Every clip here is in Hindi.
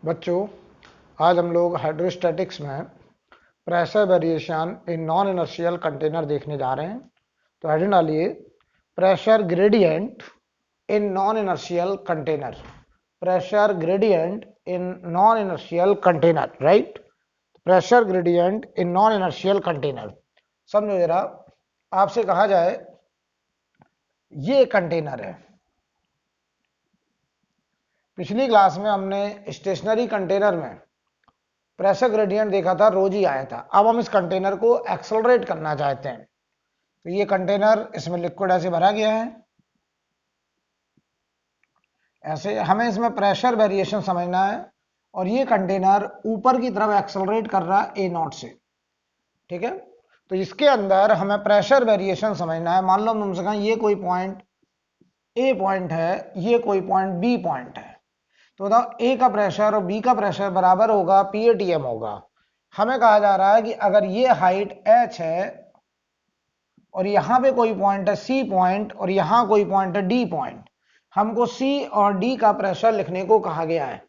बच्चों, आज हम लोग हाइड्रोस्टैटिक्स में pressure variation in non inertial container देखने जा रहे हैं। तो हेडिंग डालिए pressure gradient in non inertial container. Pressure gradient in non inertial container, right. Pressure gradient in non inertial container. समझो जरा, आपसे कहा जाए ये कंटेनर है। पिछली क्लास में हमने स्टेशनरी कंटेनर में प्रेशर ग्रेडियंट देखा था, रोज ही आया था। अब हम इस कंटेनर को एक्सेलरेट करना चाहते हैं। तो ये कंटेनर, इसमें लिक्विड ऐसे भरा गया है, ऐसे हमें इसमें प्रेशर वेरिएशन समझना है। और ये कंटेनर ऊपर की तरफ एक्सेलरेट कर रहा है A0 से, ठीक है। तो इसके अंदर हमें प्रेशर वेरिएशन समझना है। मान लो तुमसे कहा ये कोई पॉइंट A पॉइंट है, ये कोई पॉइंट B पॉइंट है। तो बताओ A का प्रेशर और B का प्रेशर बराबर होगा, PATM होगा। हमें कहा जा रहा है कि अगर ये हाइट H है और यहां पे कोई पॉइंट है C पॉइंट और यहां कोई पॉइंट है D पॉइंट, हमको C और D का प्रेशर लिखने को कहा गया है।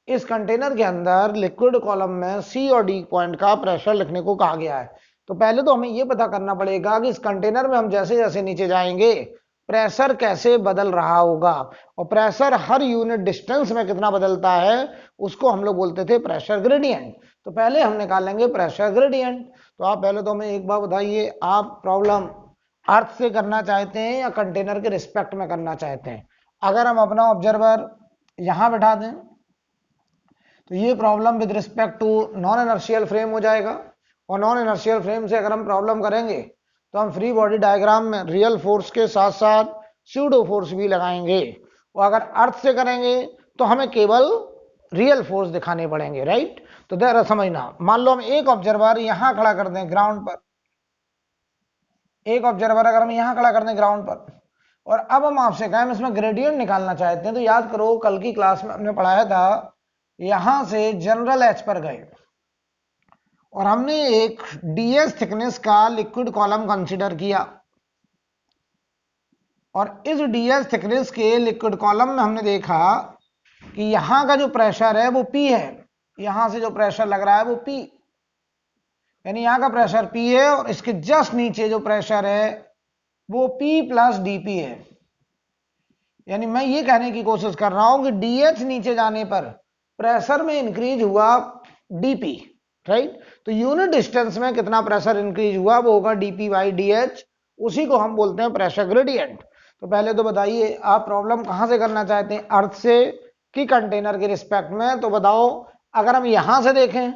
इस कंटेनर के अंदर लिक्विड कॉलम में C और D पॉइंट का प्रेशर लिखने को कहा गया है। तो पहले तो हमें यह पता करना पड़ेगा कि इस कंटेनर में हम जैसे जैसे नीचे जाएंगे प्रेशर कैसे बदल रहा होगा, और प्रेशर हर यूनिट डिस्टेंस में कितना बदलता है उसको हम लोग बोलते थे प्रेशर ग्रेडियंट। तो पहले हम निकालेंगे प्रेशर ग्रेडियंट। तो आप पहले तो हमें एक बात बताइए, आप प्रॉब्लम अर्थ से करना चाहते हैं या कंटेनर के रिस्पेक्ट में करना चाहते हैं? अगर हम अपना ऑब्जर्वर यहां बैठा दें तो ये problem with respect to non inertial frame हो जाएगा, और नॉन इनर्शियल फ्रेम से अगर हम प्रॉब्लम करेंगे तो हम फ्री बॉडी डायग्राम में रियल फोर्स के साथ साथ स्यूडो फोर्स भी लगाएंगे। और अगर अर्थ से करेंगे तो हमें केवल रियल फोर्स दिखाने पड़ेंगे, राइट। तो जरा समझना, मान लो हम एक ऑब्जर्वर यहां खड़ा कर दें ग्राउंड पर, एक ऑब्जर्वर अगर हम यहां खड़ा कर दें ग्राउंड पर, और अब हम आपसे कहें इसमें ग्रेडियंट निकालना चाहते हैं, तो याद करो कल की क्लास में हमने पढ़ाया था, यहां से जनरल एच पर गए और हमने एक ds थिकनेस का लिक्विड कॉलम कंसीडर किया, और इस ds थिकनेस के लिक्विड कॉलम में हमने देखा कि यहां का जो प्रेशर है वो P है, यहां से जो प्रेशर लग रहा है वो P, यानी यहां का प्रेशर P है, और इसके जस्ट नीचे जो प्रेशर है वो P प्लस DP है। यानी मैं ये कहने की कोशिश कर रहा हूं कि DH नीचे जाने पर प्रेशर में इंक्रीज हुआ DP, राइट। तो यूनिट डिस्टेंस में कितना प्रेशर इंक्रीज हुआ वो होगा DP बाई DH, उसी को हम बोलते हैं प्रेशर ग्रेडियंट। तो पहले तो बताइए आप प्रॉब्लम कहां से करना चाहते हैं, अर्थ से कि कंटेनर के रिस्पेक्ट में? तो बताओ, अगर हम यहां से देखें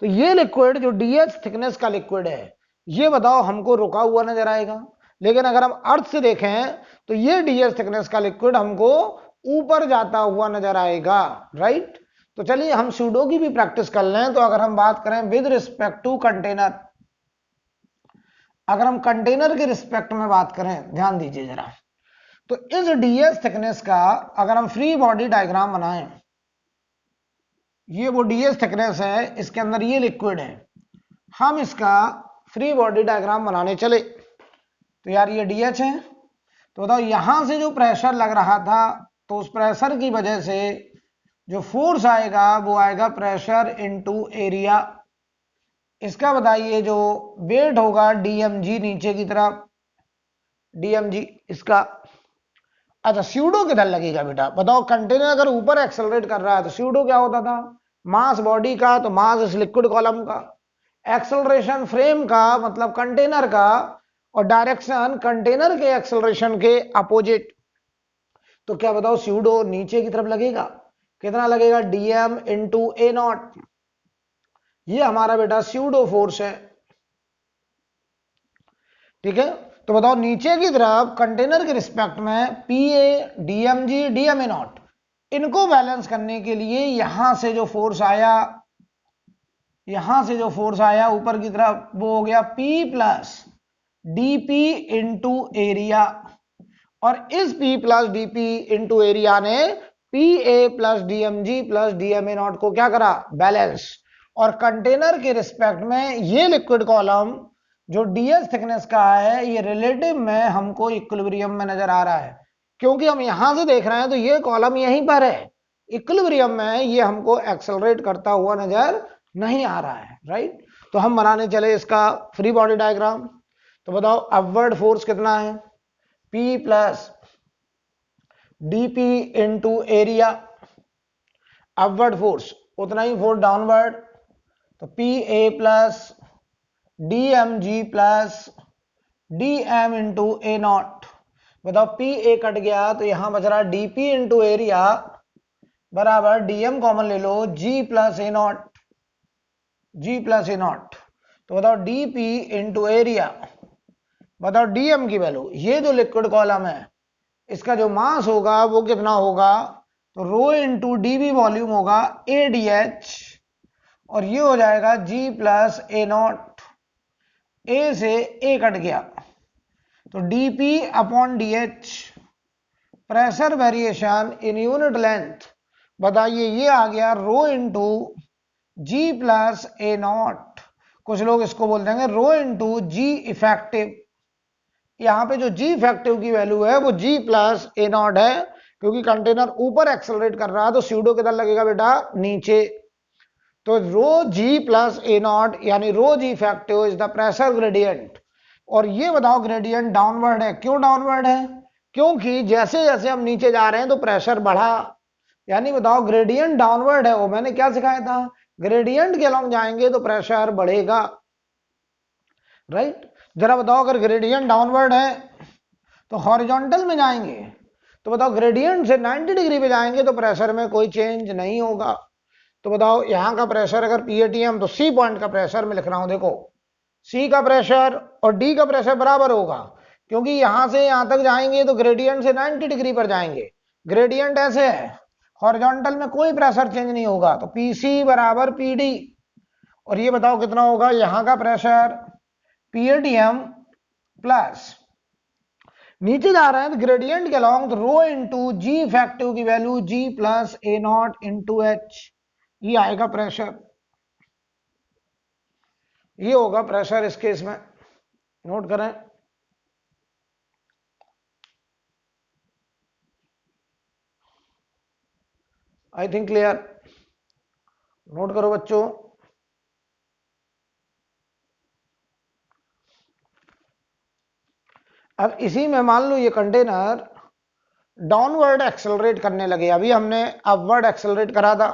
तो ये लिक्विड जो DH थिकनेस का लिक्विड है, ये बताओ हमको रुका हुआ नजर आएगा। लेकिन अगर हम अर्थ से देखें तो ये DH थिकनेस का लिक्विड हमको ऊपर जाता हुआ नजर आएगा, राइट। तो चलिए हम सूडो की भी प्रैक्टिस कर लें। तो अगर हम बात करें विद रिस्पेक्ट टू कंटेनर, अगर हम कंटेनर के रिस्पेक्ट में बात करें, ध्यान दीजिए जरा, तो इस DH थिकनेस का अगर हम फ्री बॉडी डायग्राम बनाएं, ये वो DH थिकनेस है, इसके अंदर ये लिक्विड है, हम इसका फ्री बॉडी डायग्राम बनाने चले तो यार ये DH है। तो बताओ यहां से जो प्रेशर लग रहा था, तो उस प्रेशर की वजह से जो फोर्स आएगा वो आएगा प्रेशर इनटू एरिया। इसका बताइए जो वेट होगा DmG नीचे की तरफ, DmG इसका। अच्छा, स्यूडो किधर लगेगा बेटा? बताओ, कंटेनर अगर ऊपर एक्सेलरेट कर रहा है तो स्यूडो क्या होता था? मास बॉडी का, तो मास इस लिक्विड कॉलम का, एक्सेलरेशन फ्रेम का मतलब कंटेनर का, और डायरेक्शन कंटेनर के एक्सेलरेशन के अपोजिट। तो क्या बताओ, स्यूडो नीचे की तरफ लगेगा, कितना लगेगा? dm into A0। ये हमारा बेटा स्यूडो फोर्स है, ठीक है। तो बताओ नीचे की तरफ कंटेनर के रिस्पेक्ट में PA DmG DmA0, इनको बैलेंस करने के लिए यहां से जो फोर्स आया, यहां से जो फोर्स आया ऊपर की तरफ, वो हो गया P plus DP into area, और इस P plus DP into area ने PA plus DmG plus DmA0 को क्या करा? बैलेंस। और कंटेनर के रिस्पेक्ट में ये लिक्विड कॉलम जो DS थिकनेस का है, ये रिलेटिव में हमको इक्विलिब्रियम में नजर आ रहा है, क्योंकि हम यहां से देख रहे हैं तो ये कॉलम यहीं पर है, इक्विलिब्रियम में ये हमको एक्सेलरेट करता हुआ नजर नहीं आ रहा है, राइट। तो हम बनाने चले इसका फ्री बॉडी डायग्राम। तो बताओ अपवर्ड फोर्स कितना है, P plus dP into area, upward force उतना ही फोर्स डाउनवर्ड, तो PA plus DMG plus DM into A not. बताओ PA कट गया तो यहां बच रहा DP इंटू एरिया बराबर DM कॉमन ले लो, G plus a not, G plus a naught. तो बताओ DP इंटू एरिया, बताओ DM की वैल्यू, ये जो लिक्विड कॉलम है इसका जो मास होगा वो कितना होगा, तो रो इंटू डीबी वॉल्यूम होगा ADH, और ये हो जाएगा G plus a naught, a से ए कट गया तो dP upon DH, pressure variation in unit length, बताइए ये आ गया rho into G plus a naught, कुछ लोग इसको बोल देंगे रो इंटू G इफेक्टिव। यहां पे जो G इफेक्टिव की वैल्यू है वो G प्लस ए नॉट है, क्योंकि कंटेनर ऊपर एक्सेलरेट कर रहा है तो स्यूडो किधर लगेगा बेटा, नीचे। तो रो G प्लस ए नॉट यानी रो G effective is the pressure gradient. और ये बताओ ग्रेडियंट डाउनवर्ड है, क्यों डाउनवर्ड है, क्योंकि जैसे जैसे हम नीचे जा रहे हैं तो प्रेशर बढ़ा, यानी बताओ ग्रेडियंट डाउनवर्ड है। वो मैंने क्या सिखाया था, ग्रेडियंट के अलॉन्ग जाएंगे तो प्रेशर बढ़ेगा, राइट। जरा बताओ अगर ग्रेडियंट डाउनवर्ड है तो हॉरिजॉन्टल में जाएंगे, तो बताओ ग्रेडियंट से 90 डिग्री पे जाएंगे तो प्रेशर में कोई चेंज नहीं होगा। तो बताओ यहां का प्रेशर अगर PATM, तो C पॉइंट का प्रेशर में लिख रहा हूं, देखो C का प्रेशर और D का प्रेशर बराबर होगा, क्योंकि यहां से यहां तक जाएंगे तो ग्रेडियंट से 90 डिग्री पर जाएंगे, ग्रेडियंट ऐसे है, हॉरिजॉन्टल में कोई प्रेशर चेंज नहीं होगा, तो PC बराबर PD। और ये बताओ कितना होगा यहां का प्रेशर PATM प्लस नीचे जा रहे हैं तो ग्रेडियंट के अलॉन्ग तो रो इंटू G इफेक्टिव की value G plus a naught into H, ये आएगा प्रेशर, ये होगा प्रेशर इस केस में, नोट करें। आई थिंक क्लियर, नोट करो बच्चों। अब इसी में मान लो ये कंटेनर डाउनवर्ड एक्सेलरेट करने लगे, अभी हमने अपवर्ड एक्सेलरेट करा था,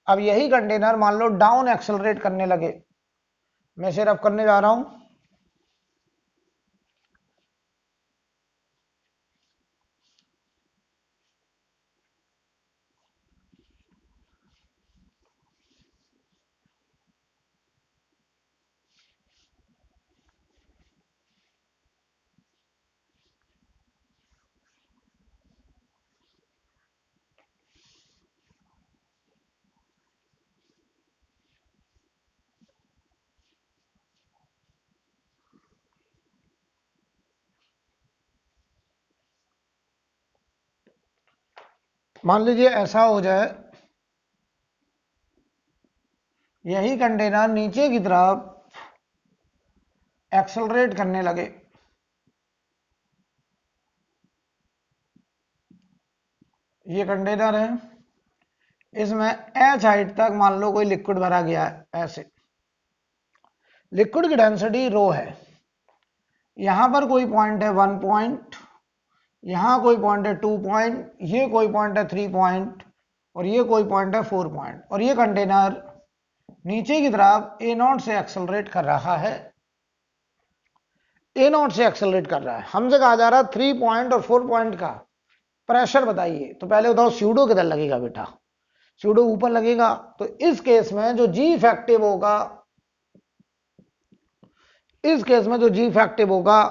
अब यही कंटेनर मान लो डाउन एक्सेलरेट करने लगे, मैं सिर्फ करने जा रहा हूं। मान लीजिए ऐसा हो जाए, यही कंटेनर नीचे की तरफ एक्सेलरेट करने लगे, ये कंटेनर है, इसमें H हाइट तक मान लो कोई लिक्विड भरा गया है, ऐसे लिक्विड की डेंसिटी रो है, यहां पर कोई पॉइंट है 1 पॉइंट, यहां कोई पॉइंट है 2 पॉइंट, ये कोई पॉइंट है 3 पॉइंट, और ये कोई पॉइंट है 4 पॉइंट, और ये कंटेनर नीचे की तरफ ए नॉट से एक्सेलरेट कर रहा है, ए नॉट से एक्सेलरेट कर रहा है। हमसे कहा जा रहा है 3 पॉइंट और 4 पॉइंट का प्रेशर बताइए, तो पहले बताओ स्यूडो किधर लगेगा बेटा, स्यूडो ऊपर लगेगा, तो इस केस में जो G इफेक्टिव होगा, इस केस में जो G इफेक्टिव होगा,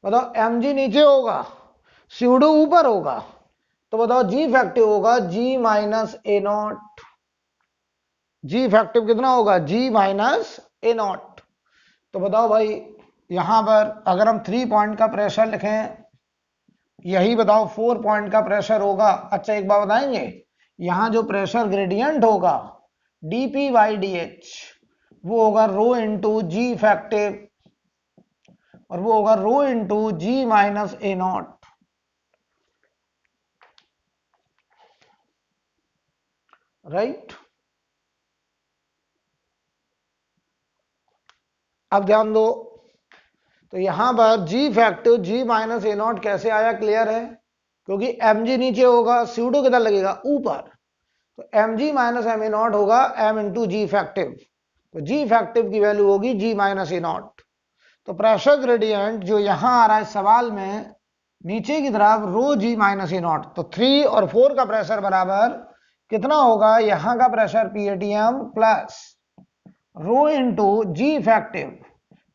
बताओ mg नीचे होगा, स्यूडो ऊपर होगा, तो बताओ G इफेक्टिव होगा G minus a not, G effective कितना होगा G माइनस ए नॉट। तो बताओ भाई यहां पर अगर हम 3 पॉइंट का प्रेशर लिखें, यही बताओ 4 पॉइंट का प्रेशर होगा। अच्छा एक बात बताएंगे, यहां जो प्रेशर ग्रेडियंट होगा dP बाई DH वो होगा रो इंटू G इफेक्टिव, और वो होगा rho into G minus a naught. Right. अब ध्यान दो, तो यहां पर g effective g minus a naught कैसे आया, क्लियर है? क्योंकि mg नीचे होगा, सूडो किधर लगेगा, ऊपर, तो mg minus m a naught होगा m इंटू जी फैक्टिव, तो g फैक्टिव की वैल्यू होगी g माइनस ए नॉट। तो प्रेशर ग्रेडियंट जो यहां आ रहा है सवाल में नीचे की तरफ रो जी माइनस ए नॉट, तो 3 और 4 का प्रेशर बराबर कितना होगा, यहां का pressure PATM plus rho into g effective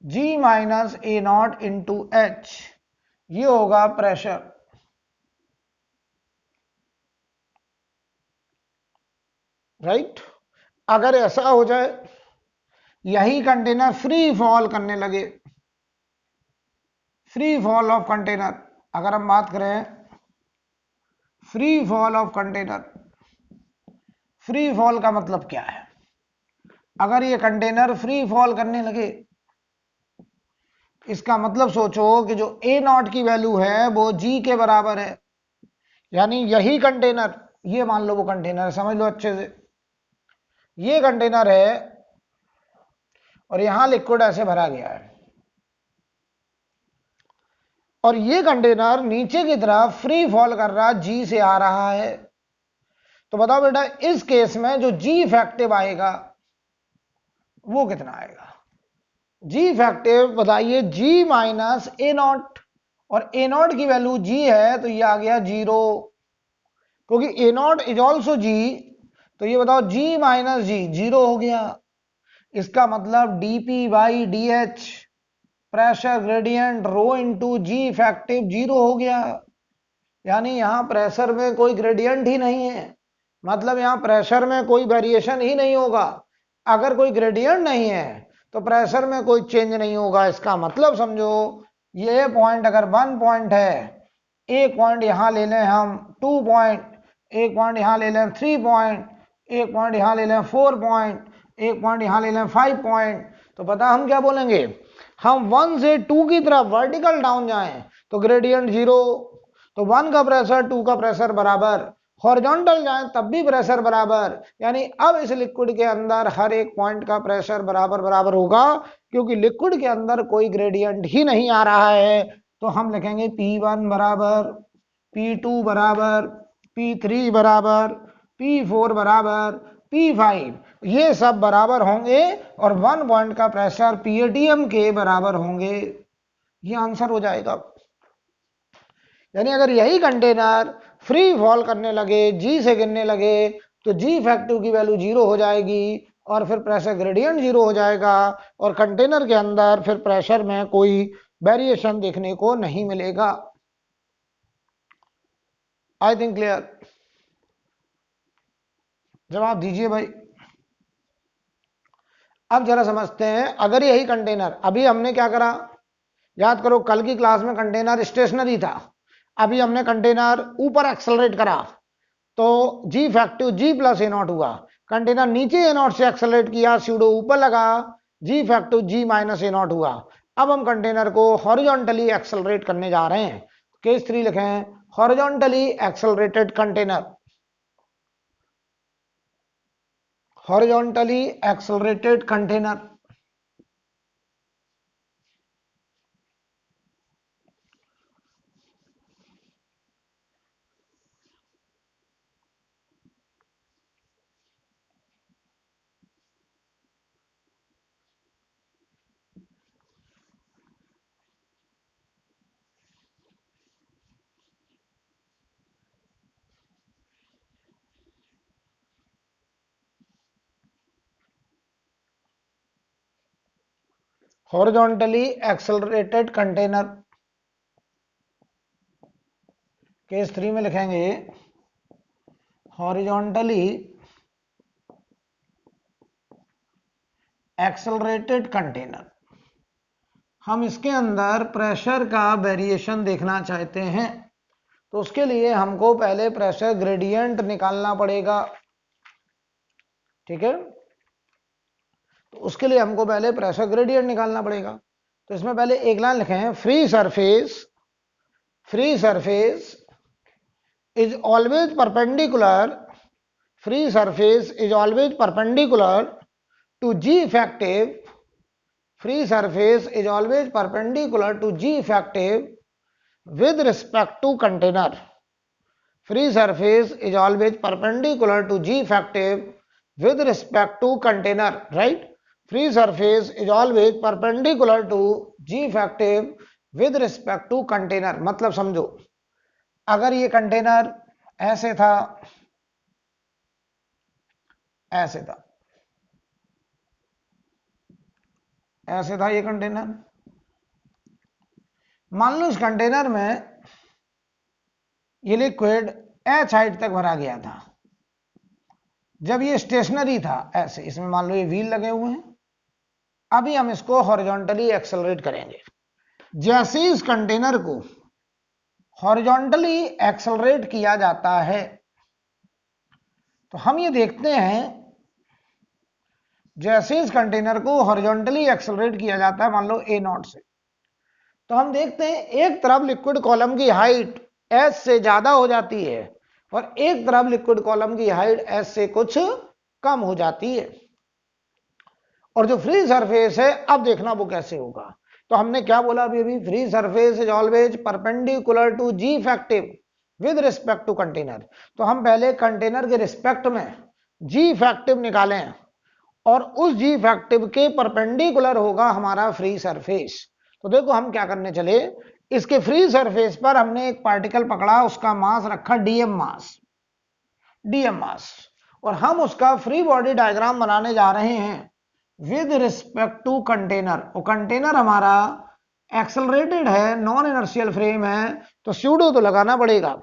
g minus a naught into H, ये होगा प्रेशर। राइट। अगर ऐसा हो जाए, यही कंटेनर फ्री फॉल करने लगे, फ्री फॉल ऑफ कंटेनर, अगर हम बात करें free fall of container, free fall का मतलब क्या है? अगर ये कंटेनर फ्री फॉल करने लगे, इसका मतलब सोचो कि जो ए नॉट की वैल्यू है वो जी के बराबर है, यानी यही कंटेनर, ये मान लो वो कंटेनर, समझ लो अच्छे से, ये कंटेनर है और यहां लिक्विड ऐसे भरा गया है, और ये कंटेनर नीचे की तरफ फ्री फॉल कर रहा, जी से आ रहा है। तो बताओ बेटा, इस केस में जो जी इफेक्टिव आएगा वो कितना आएगा? जी इफेक्टिव बताइए, जी माइनस ए नॉट, और ए नॉट की वैल्यू जी है तो ये आ गया 0, क्योंकि ए नॉट इज ऑल्सो जी, तो ये बताओ जी माइनस जी 0 हो गया। इसका मतलब dp by d h pressure gradient rho into g effective 0 हो गया, यानी यहां प्रेशर में कोई ग्रेडियंट ही नहीं है, मतलब यहां प्रेशर में कोई वेरिएशन ही नहीं होगा। अगर कोई ग्रेडियंट नहीं है तो प्रेशर में कोई चेंज नहीं होगा। इसका मतलब समझो, ये पॉइंट अगर 1 पॉइंट है, एक पॉइंट यहां ले लें हम 2 पॉइंट, एक पॉइंट यहां ले लें 3 पॉइंट, एक पॉइंट यहां ले लें 4 पॉइंट, एक पॉइंट यहां ले लें 5 पॉइंट, तो पता हम क्या बोलेंगे, हम 1 से 2 की तरफ वर्टिकल डाउन जाएं तो ग्रेडियंट 0, तो 1 का प्रेशर 2 का प्रेशर बराबर, हॉरिजॉन्टल जाएं तब भी प्रेशर बराबर, यानी अब इस लिक्विड के अंदर हर एक पॉइंट का प्रेशर बराबर बराबर होगा, क्योंकि लिक्विड के अंदर कोई ग्रेडियंट ही नहीं आ रहा है। तो हम लिखेंगे P1 बराबर, P2 बराबर, P3 बराबर, P4 बराबर, P5, ये सब बराबर होंगे और 1 पॉइंट का प्रेशर पीएटीएम के बराबर होंगे। ये आंसर हो जाएगा। यानी अगर यही कंटेनर फ्री फॉल करने लगे, जी से गिरने लगे, तो जी इफेक्टिव की वैल्यू 0 हो जाएगी और फिर प्रेशर ग्रेडियंट 0 हो जाएगा, और कंटेनर के अंदर फिर प्रेशर में कोई वेरिएशन देखने को नहीं मिलेगा। I think clear? जवाब दीजिए भाई। अब जरा समझते हैं, अगर यही कंटेनर, अभी हमने क्या करा, याद करो कल की क्लास में कंटेनर स्टेशनरी था, अभी हमने कंटेनर ऊपर एक्सेलरेट करा, तो जी फैक्टिव जी प्लस ए नॉट हुआ, कंटेनर नीचे ए नॉट से एक्सेलरेट किया, स्यूडो ऊपर लगा, जी फैक्टिव जी माइनस ए नॉट हुआ। अब हम कंटेनर को हॉरिजॉन्टली एक्सेलरेट करने जा रहे हैं, केस 3 लिखें, horizontally accelerated container, horizontally accelerated container. Horizontally accelerated container, case 3 में लिखेंगे हॉरिजॉन्टली एक्सेलरेटेड कंटेनर। हम इसके अंदर प्रेशर का वेरिएशन देखना चाहते हैं, तो उसके लिए हमको पहले प्रेशर ग्रेडियंट निकालना पड़ेगा, ठीक है? तो उसके लिए हमको पहले प्रेशर ग्रेडियंट निकालना पड़ेगा। तो इसमें पहले एक लाइन लिखें, free surface is always perpendicular, free surface is always perpendicular to G effective. Free surface is always perpendicular to G effective with respect to container. Free surface is always perpendicular to G effective with respect to container, right? Free surface is always perpendicular to G effective with respect to container. मतलब समझो, अगर ये कंटेनर ऐसे था, ऐसे था, ऐसे था ये कंटेनर, मान लो इस कंटेनर में ये लिक्विड एच हाइट तक भरा गया था। जब ये स्टेशनरी था ऐसे, इसमें मान लो ये व्हील लगे हुए हैं, अभी हम इसको हॉरिजॉन्टली एक्सेलरेट करेंगे। जैसे इस कंटेनर को हॉरिजॉन्टली एक्सेलरेट किया जाता है तो हम ये देखते हैं, जैसे इस कंटेनर को हॉरिजॉन्टली एक्सेलरेट किया जाता है मान लो ए नॉट से, तो हम देखते हैं एक तरफ लिक्विड कॉलम की हाइट एस से ज्यादा हो जाती है और एक तरफ लिक्विड कॉलम की हाइट एस से कुछ कम हो जाती है। और जो फ्री सरफेस है, अब देखना वो कैसे होगा। तो हमने क्या बोला अभी, free surface is always perpendicular to g effective with respect to container. तो हम पहले कंटेनर के रिस्पेक्ट में जी इफेक्टिव निकालें और उस जी इफेक्टिव के परपेंडिकुलर होगा हमारा फ्री सरफेस। तो देखो हम क्या करने चले, इसके फ्री सरफेस पर हमने एक पार्टिकल पकड़ा, उसका मास रखा डीएम मास, और हम उसका फ्री बॉडी डायग्राम बनाने जा रहे हैं विद रिस्पेक्ट टू कंटेनर। और कंटेनर हमारा एक्सेलरेटेड है, नॉन इनर्शियल फ्रेम है, तो स्यूडो तो लगाना पड़ेगा।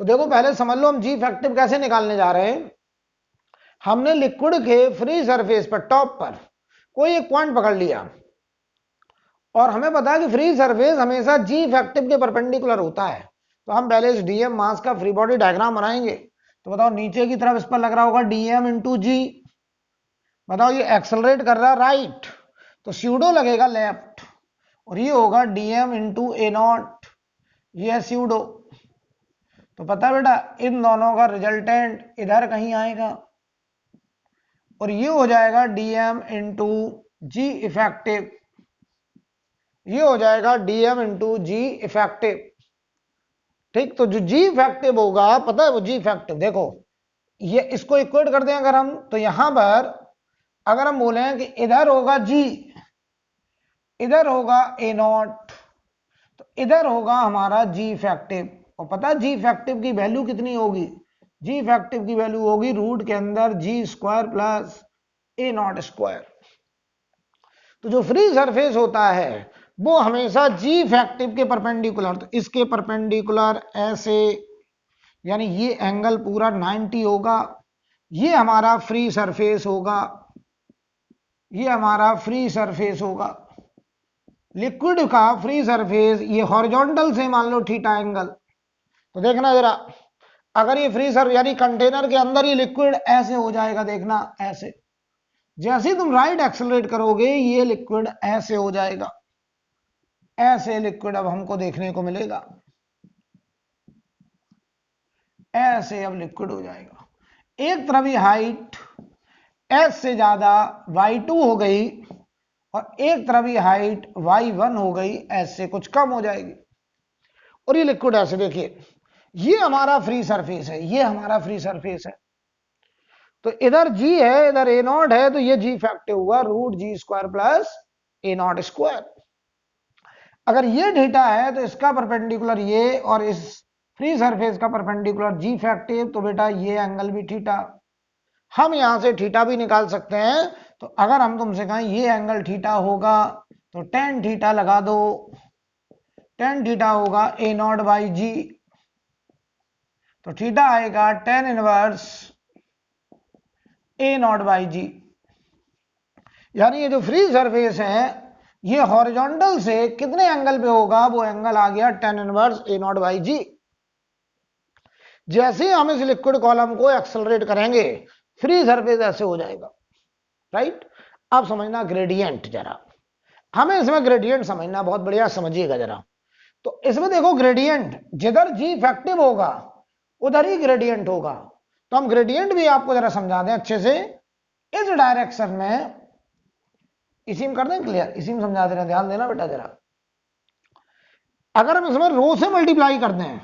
तो देखो पहले समझ लो हम जी इफेक्टिव कैसे निकालने जा रहे हैं। हमने लिक्विड के फ्री सरफेस पर टॉप पर कोई एक पॉइंट पकड़ लिया और हमें पता है कि फ्री सरफेस हमेशा जी इफेक्टिव के परपेंडिकुलर होता है। तो हम पहले इस डीएम मास का फ्री बॉडी डायग्राम बनाएंगे। तो बताओ नीचे की तरफ इस पर लग रहा होगा डीएम इंटू जी, बताओ ये एक्सेलरेट कर रहा है राइट, तो स्यूडो लगेगा लेफ्ट, और ये होगा डीएम इंटू ए नॉट, ये है स्यूडो। तो पता है बेटा इन दोनों का रिजल्टेंट इधर कहीं आएगा और ये हो जाएगा डीएम इंटू जी इफेक्टिव, ये हो जाएगा डीएम इंटू जी इफेक्टिव। ठीक, तो जो जी इफेक्टिव होगा, पता है वो जी इफेक्टिव, देखो ये इसको इक्वेट कर दें अगर हम, तो यहां पर अगर हम बोले कि इधर होगा जी, इधर होगा ए नॉट, तो इधर होगा हमारा जी इफेक्टिव। और पता है जी इफेक्टिव की वैल्यू कितनी होगी, जी इफेक्टिव की वैल्यू होगी रूट के अंदर g square plus a naught square. तो जो फ्री सरफेस होता है वो हमेशा जी इफेक्टिव के परपेंडिकुलर, तो इसके परपेंडिकुलर ऐसे, यानी ये एंगल पूरा 90 होगा, ये हमारा फ्री सरफेस होगा, ये हमारा फ्री सरफेस होगा। लिक्विड का फ्री सरफेस ये हॉरिजॉन्टल से मान लो थीटा एंगल, तो देखना जरा, अगर ये फ्री सरफेस यानी कंटेनर के अंदर ये लिक्विड ऐसे हो जाएगा, देखना ऐसे, जैसे तुम राइट एक्सेलरेट करोगे ये लिक्विड ऐसे हो जाएगा, ऐसे लिक्विड अब हमको देखने को मिलेगा, ऐसे अब लिक्विड हो जाएगा। एक तरफ ये हाइट एस से ज्यादा y2 हो गई और एक तरफ ये हाइट y1 हो गई, एस से कुछ कम हो जाएगी, और ये लिक्विड ऐसे, देखिए ये हमारा फ्री सरफेस है, ये हमारा फ्री सरफेस है। तो इधर जी है, इधर ए नॉट है, तो ये जी इफेक्टिव हुआ root g square plus a naught square. अगर ये थीटा है तो इसका परपेंडिकुलर ये, और इस फ्री सरफेस का परपेंडिकुलर जी इफेक्टिव, तो बेटा ये एंगल भी थीटा। हम यहां से थीटा भी निकाल सकते हैं। तो अगर हम तुमसे कहें ये एंगल थीटा होगा तो टेन थीटा लगा दो, टेन थीटा होगा ए नॉट बाई जी, तो थीटा आएगा tan inverse a naught by g. यानी ये जो फ्री सरफेस है ये हॉरिजॉन्टल से कितने एंगल पे होगा, वो एंगल आ गया tan inverse a naught by g. जैसे हम इस लिक्विड कॉलम को एक्सेलरेट करेंगे फ्री सरफेस ऐसे हो जाएगा, राइट। अब समझना ग्रेडियंट, जरा हमें इसमें ग्रेडियंट समझना, बहुत बढ़िया समझिएगा जरा। तो इसमें देखो ग्रेडियंट जिधर जी इफेक्टिव होगा उधर ही ग्रेडियंट होगा। तो हम ग्रेडियंट भी आपको जरा समझा दें अच्छे से। इस डायरेक्शन में, इसी में कर दें क्लियर, इसी में समझा दे रहे हैं, ध्यान देना बेटा जरा। अगर हम इसमें रो से मल्टीप्लाई कर दें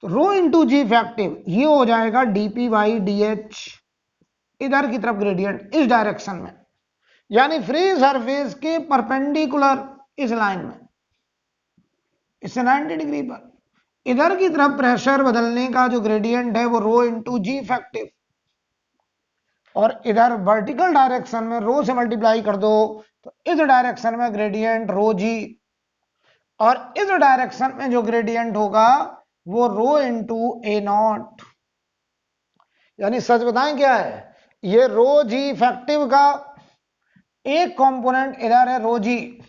तो रो इंटू जी इफेक्टिव ये हो जाएगा डीपी बाई डी एच, इधर की तरफ ग्रेडियंट इस डायरेक्शन में, यानी फ्री सरफेस के परपेंडिकुलर इस लाइन में, इससे 90 डिग्री पर इधर की तरफ प्रेशर बदलने का जो ग्रेडियंट है वो रो इंटू जी इफेक्टिव, और इधर वर्टिकल डायरेक्शन में रो से मल्टीप्लाई कर दो तो इस डायरेक्शन में ग्रेडियंट रो जी, और इस डायरेक्शन में जो ग्रेडियंट होगा वो रो इंटू ए नॉट। यानी सच बताएं क्या है, ये रो जी इफेक्टिव का एक कंपोनेंट इधर है रो जी,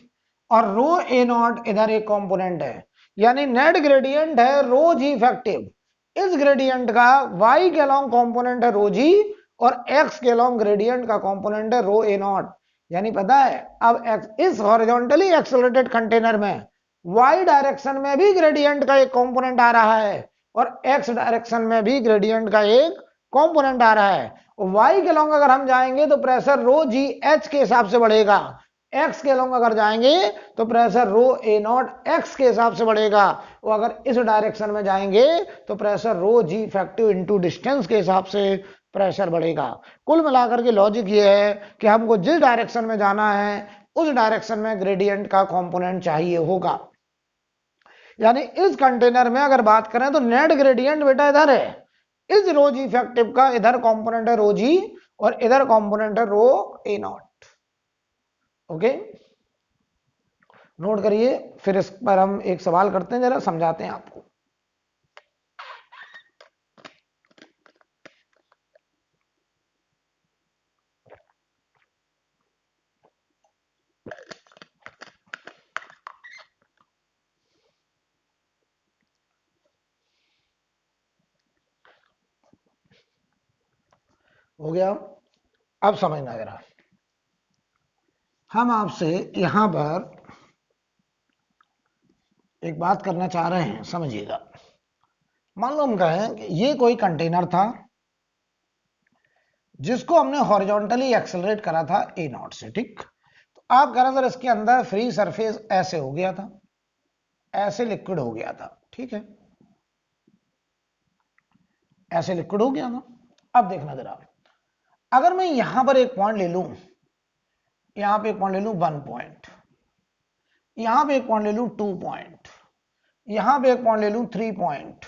और रो ए नॉट इधर एक कंपोनेंट है, यानी नेट ग्रेडियंट है रो जी इफेक्टिव। इस ग्रेडियंट का y के अलोंग कंपोनेंट है रो जी, और x के अलोंग ग्रेडियंट का कंपोनेंट है रो ए नॉट। यानी पता है अब इस हॉरिजॉन्टली एक्सेलरेटेड कंटेनर में y डायरेक्शन में भी ग्रेडियंट का एक कंपोनेंट आ रहा है, और x डायरेक्शन में भी ग्रेडियंट का एक कंपोनेंट आ रहा है। y के अलोंग अगर हम जाएंगे तो प्रेशर रो जी h के हिसाब से बढ़ेगा, x के अलोंग अगर जाएंगे तो pressure rho a naught x के हिसाब से बढ़ेगा, और अगर इस डायरेक्शन में जाएंगे तो प्रेशर रो जी इफेक्टिव इनटू डिस्टेंस के हिसाब से प्रेशर बढ़ेगा। कुल मिलाकर के लॉजिक ये है कि हमको जिस डायरेक्शन में जाना है उस डायरेक्शन में ग्रेडियंट का कंपोनेंट चाहिए होगा। यानी इस कंटेनर में अगर बात करें तो नेट ग्रेडियंट बेटा इधर है, इस रो जी इफेक्टिव का इधर कंपोनेंट है रो जी, और इधर कंपोनेंट है रो ए नॉट। ओके, नोट करिए, फिर इस पर हम एक सवाल करते हैं, जरा समझाते हैं आपको। हो गया, अब समझना जरा। हम आपसे यहां पर एक बात करना चाह रहे हैं, समझिएगा। मान लो हम कहें कि ये कोई कंटेनर था जिसको हमने हॉरिजॉन्टली एक्सेलरेट करा था ए नॉट से, ठीक। तो आप कह रहे सर इसके अंदर फ्री सरफेस ऐसे हो गया था, ऐसे लिक्विड हो गया था, ठीक है, ऐसे लिक्विड हो गया था। अब देखना जरा, अगर मैं यहां पर एक पॉइंट ले लूं, यहां पे एक पॉइंट ले लूं 1 पॉइंट, यहां पे एक पॉइंट ले लूं 2 पॉइंट, यहां पे एक पॉइंट ले लूं 3 पॉइंट,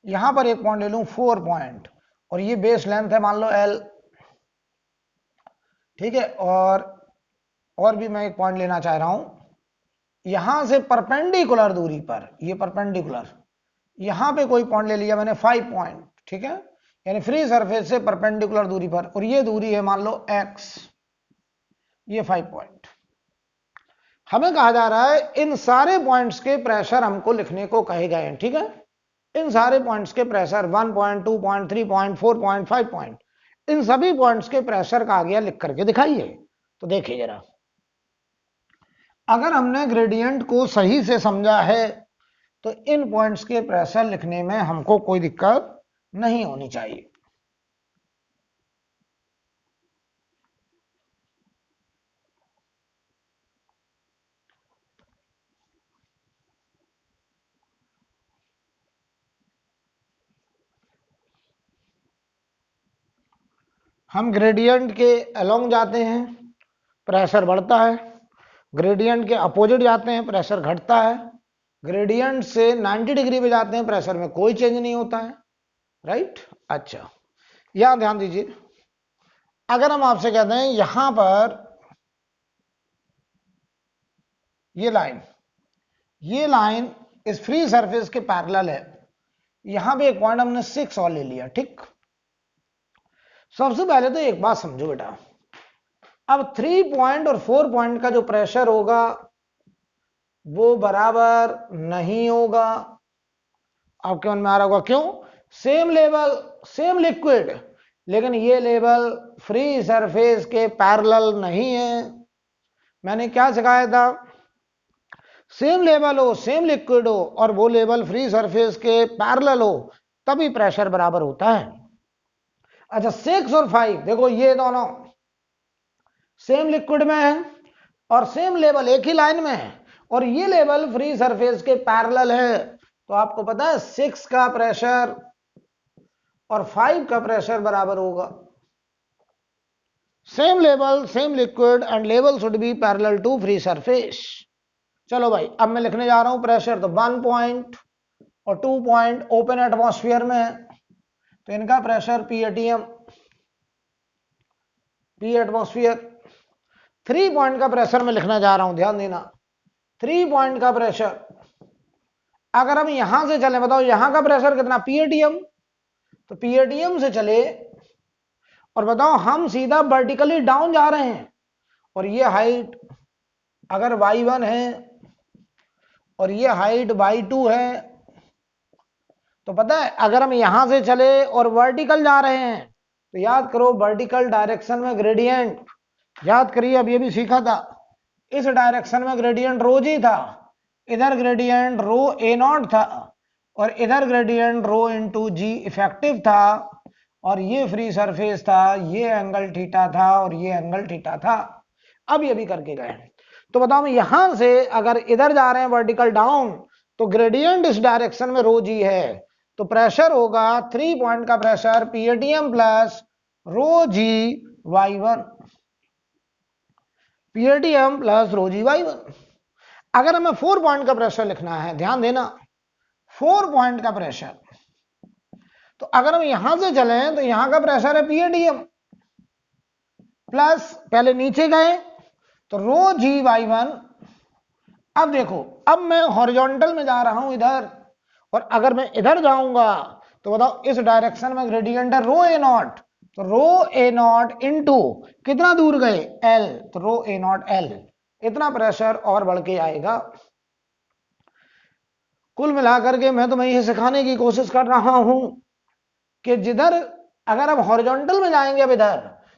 यहां पर एक पॉइंट ले लूं 4 पॉइंट, और ये बेस लेंथ है मान लो L, ठीक है। और भी मैं एक पॉइंट लेना चाह रहा हूं, यहां से परपेंडिकुलर दूरी पर, ये परपेंडिकुलर, यहां पे कोई पॉइंट ले लिया मैंने 5 पॉइंट, ठीक है, यानी फ्री सरफेस से परपेंडिकुलर दूरी पर, और ये दूरी है मान लो x, ये 5 पॉइंट। हमें कहा जा रहा है इन सारे पॉइंट्स के प्रेशर हमको लिखने को कहे गए हैं, ठीक है। इन सारे पॉइंट्स के pressure 1 point, 2 point, 3 point, 4 point, 5 point, इन सभी पॉइंट्स के प्रेशर का आ गया लिख करके दिखाइए। तो देखिए जरा, अगर हमने ग्रेडियंट को सही से समझा है तो इन पॉइंट्स के प्रेशर लिखने में हमको कोई दिक्कत नहीं होनी चाहिए। हम ग्रेडियंट के अलोंग जाते हैं, प्रेशर बढ़ता है, ग्रेडियंट के अपोजिट जाते हैं, प्रेशर घटता है, ग्रेडियंट से 90 डिग्री पे जाते हैं, प्रेशर में कोई चेंज नहीं होता है, राइट। अच्छा, यहां ध्यान दीजिए, अगर हम आपसे कहते हैं यहां पर ये लाइन इस फ्री सरफेस के पैरेलल है, यहां पे एक पॉइंट हमने 6 और ले लिया, ठीक। सबसे पहले तो एक बात समझो बेटा, अब 3 पॉइंट और 4 पॉइंट का जो प्रेशर होगा वो बराबर नहीं होगा। आपके मन में आ रहा होगा क्यों, सेम लेवल, सेम लिक्विड, लेकिन ये लेवल फ्री सरफेस के पैरेलल नहीं है। मैंने क्या सिखाया था, सेम लेवल हो, सेम लिक्विड हो, और वो लेवल फ्री सरफेस के पैरेलल हो, तभी प्रेशर बराबर होता है। अच्छा 6 और 5 देखो ये दोनों सेम लिक्विड में है और सेम लेवल एक ही लाइन में है और ये लेवल फ्री सरफेस के पैरेलल है, तो आपको पता है 6 का प्रेशर और 5 का प्रेशर बराबर होगा। Same level same liquid and level should be parallel to free surface. चलो भाई अब मैं लिखने जा रहा हूं प्रेशर, तो 1 पॉइंट और 2 पॉइंट ओपन एटमॉस्फेयर में है, तो इनका pressure P ATM, P atmosphere. 3 point का प्रेशर मैं लिखना जा रहा हूं, ध्यान देना 3 पॉइंट का प्रेशर। अगर हम यहां से चले, बताओ यहां का प्रेशर कितना, पी एटीएम, तो पी एटीएम से चले और बताओ हम सीधा वर्टिकली डाउन जा रहे हैं और ये हाइट अगर y1 है और ये हाइट y2 है, तो पता है अगर हम यहां से चले और वर्टिकल जा रहे हैं तो याद करो वर्टिकल डायरेक्शन में ग्रेडियंट, याद करिए अब ये भी सीखा था, इस डायरेक्शन में ग्रेडियंट रो जी था, इधर ग्रेडियंट रो ए नॉट था और इधर gradient rho into g effective था और ये फ्री सरफेस था, ये एंगल थीटा था और ये एंगल थीटा था। अब ये भी करके गए, तो बताओ यहां से अगर इधर जा रहे हैं वर्टिकल डाउन तो ग्रेडियंट इस डायरेक्शन में रो जी है, तो प्रेशर होगा 3 पॉइंट का pressure P ATM plus rho g y1, P ATM plus rho g y1। अगर हमें 4 पॉइंट का प्रेशर लिखना है, ध्यान देना 4 पॉइंट का प्रेशर, तो अगर हम यहां से चलें तो यहां का प्रेशर है पी एटीएम प्लस, पहले नीचे गए तो रो जी y1। अब देखो अब मैं हॉरिजॉन्टल में जा रहा हूं इधर, और अगर मैं इधर जाऊंगा तो बताओ इस डायरेक्शन में ग्रेडियंट है रो ए नॉट, तो रो ए नॉट इंटू कितना दूर गए एल, तो रो ए नॉट एल, इतना प्रेशर और बढ़ के आएगा। कुल मिलाकर के मैं तुम्हें यह सिखाने की कोशिश कर रहा हूं कि जिधर अगर हम हॉरिजॉन्टल में जाएंगे अब इधर,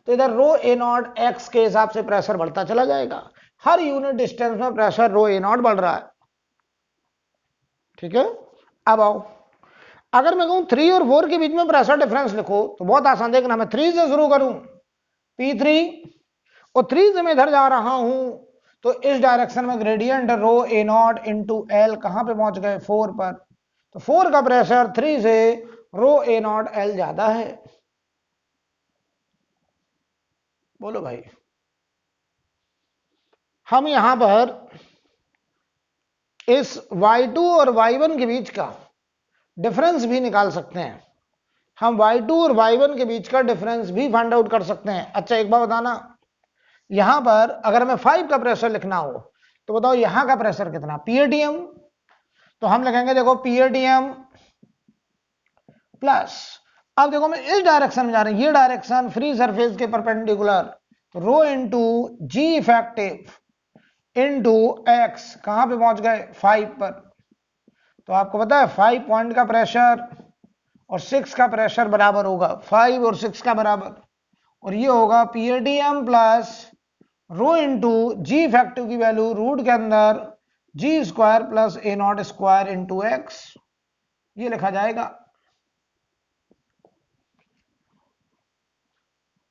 तो इधर रो ए नॉट एक्स के हिसाब से प्रेशर बढ़ता चला जाएगा, हर यूनिट डिस्टेंस में प्रेशर रो ए नॉट बढ़ रहा है। ठीक है, अब आओ अगर मैं कहूं 3 और 4 के बीच में प्रेशर डिफरेंस लिखो तो बहुत आसान, देखना मैं 3 से शुरू करूं P3 और 3 से मैं इधर जा रहा हूं तो इस डायरेक्शन में gradient rho a naught into L, कहां पे पहुंच गए 4 पर, तो 4 का प्रेशर 3 से रो ए नॉट एल ज्यादा है। बोलो भाई, हम यहां पर इस y2 और y1 के बीच का डिफरेंस भी निकाल सकते हैं, हम y2 और y1 के बीच का डिफरेंस भी फाइंड आउट कर सकते हैं। अच्छा एक बार बताना, यहां पर अगर हमें 5 का प्रेशर लिखना हो तो बताओ यहां का प्रेशर कितना, पीएटीएम, तो हम लिखेंगे देखो पीएटीएम प्लस, अब देखो मैं इस डायरेक्शन में जा रहा हूं, ये डायरेक्शन फ्री सरफेस के परपेंडिकुलर, तो rho into g effective into x, कहां पे पहुंच गए 5 पर, तो आपको पता है 5 पॉइंट का प्रेशर और 6 का प्रेशर बराबर होगा 5 और 6 का बराबर, और ये होगा PATM plus rho into g effective की वैल्यू रूट के अंदर g square plus a naught square into x, ये लिखा जाएगा।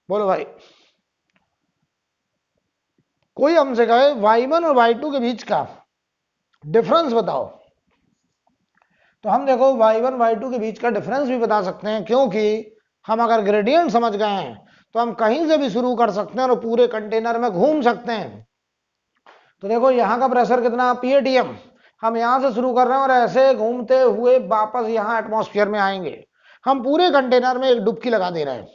बोलो भाई, कोई हमसे कहे y1 और y2 के बीच का डिफरेंस बताओ, तो हम देखो y1 y2 के बीच का डिफरेंस भी बता सकते हैं, क्योंकि हम अगर ग्रेडियंट समझ गए हैं तो हम कहीं से भी शुरू कर सकते हैं और पूरे कंटेनर में घूम सकते हैं। तो देखो यहां का प्रेशर कितना पीएटीएम, हम यहां से शुरू कर रहे हैं और ऐसे घूमते हुए वापस यहां एटमॉस्फेयर में आएंगे, हम पूरे कंटेनर में एक डुबकी लगा दे रहे हैं,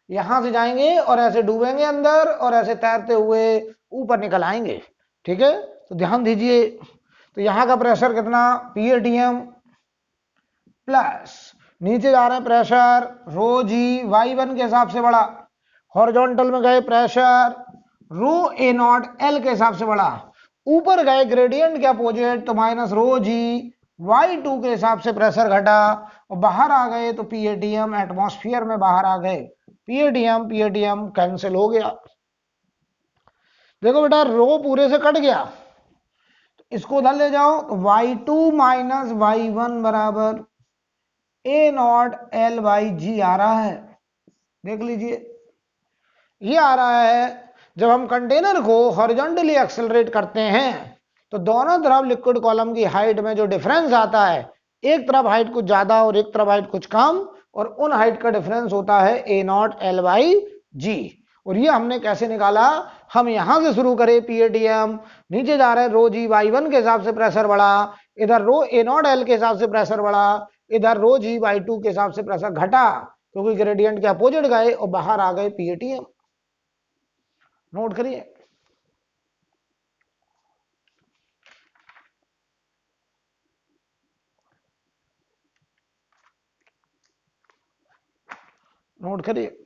यहां से जाएंगे और ऐसे डूबेंगे अंदर और ऐसे तैरते हुए ऊपर निकल आएंगे। ठीक है, तो ध्यान दीजिए, तो यहां का प्रेशर कितना पीएटीएम प्लस नीचे जा रहे हैं प्रेशर रो जी y1 के हिसाब से बढ़ा, हॉरिजॉन्टल में गए pressure rho a naught L के हिसाब से बढ़ा, ऊपर गए ग्रेडियंट के अपोजिट तो माइनस रो जी y2 के हिसाब से प्रेशर घटा, और बाहर आ गए तो पीएटीएम एटमॉस्फेयर में बाहर आ गए, पीएटीएम पीएटीएम कैंसिल हो गया। देखो बेटा रो पूरे से कट गया, तो इसको उधर ले जाओ तो y2 माइनस y1 बराबर ए नॉट एल बाई जी आ रहा है, देख लीजिए, ये आ रहा है जब हम कंटेनर को हॉरिजॉन्टली एक्सेलरेट करते हैं तो दोनों तरफ लिक्विड कॉलम की हाइट में जो डिफरेंस आता है, एक तरफ हाइट कुछ ज्यादा और एक तरफ हाइट कुछ कम, और उन हाइट का डिफरेंस होता है ए नॉट एल बाई जी। और ये हमने कैसे निकाला, हम यहां से शुरू करें PATM, नीचे जा रहे हैं रो जी बाई 1 के हिसाब से प्रेशर बढ़ा, इधर रो ए नॉट एल के हिसाब से प्रेशर बढ़ा, इधर रो जी बाई 2 के हिसाब से प्रेशर घटा, क्योंकि ग्रेडियंट के अपोजिट गए और बाहर आ गए PATM। नोट करिए, नोट करिए।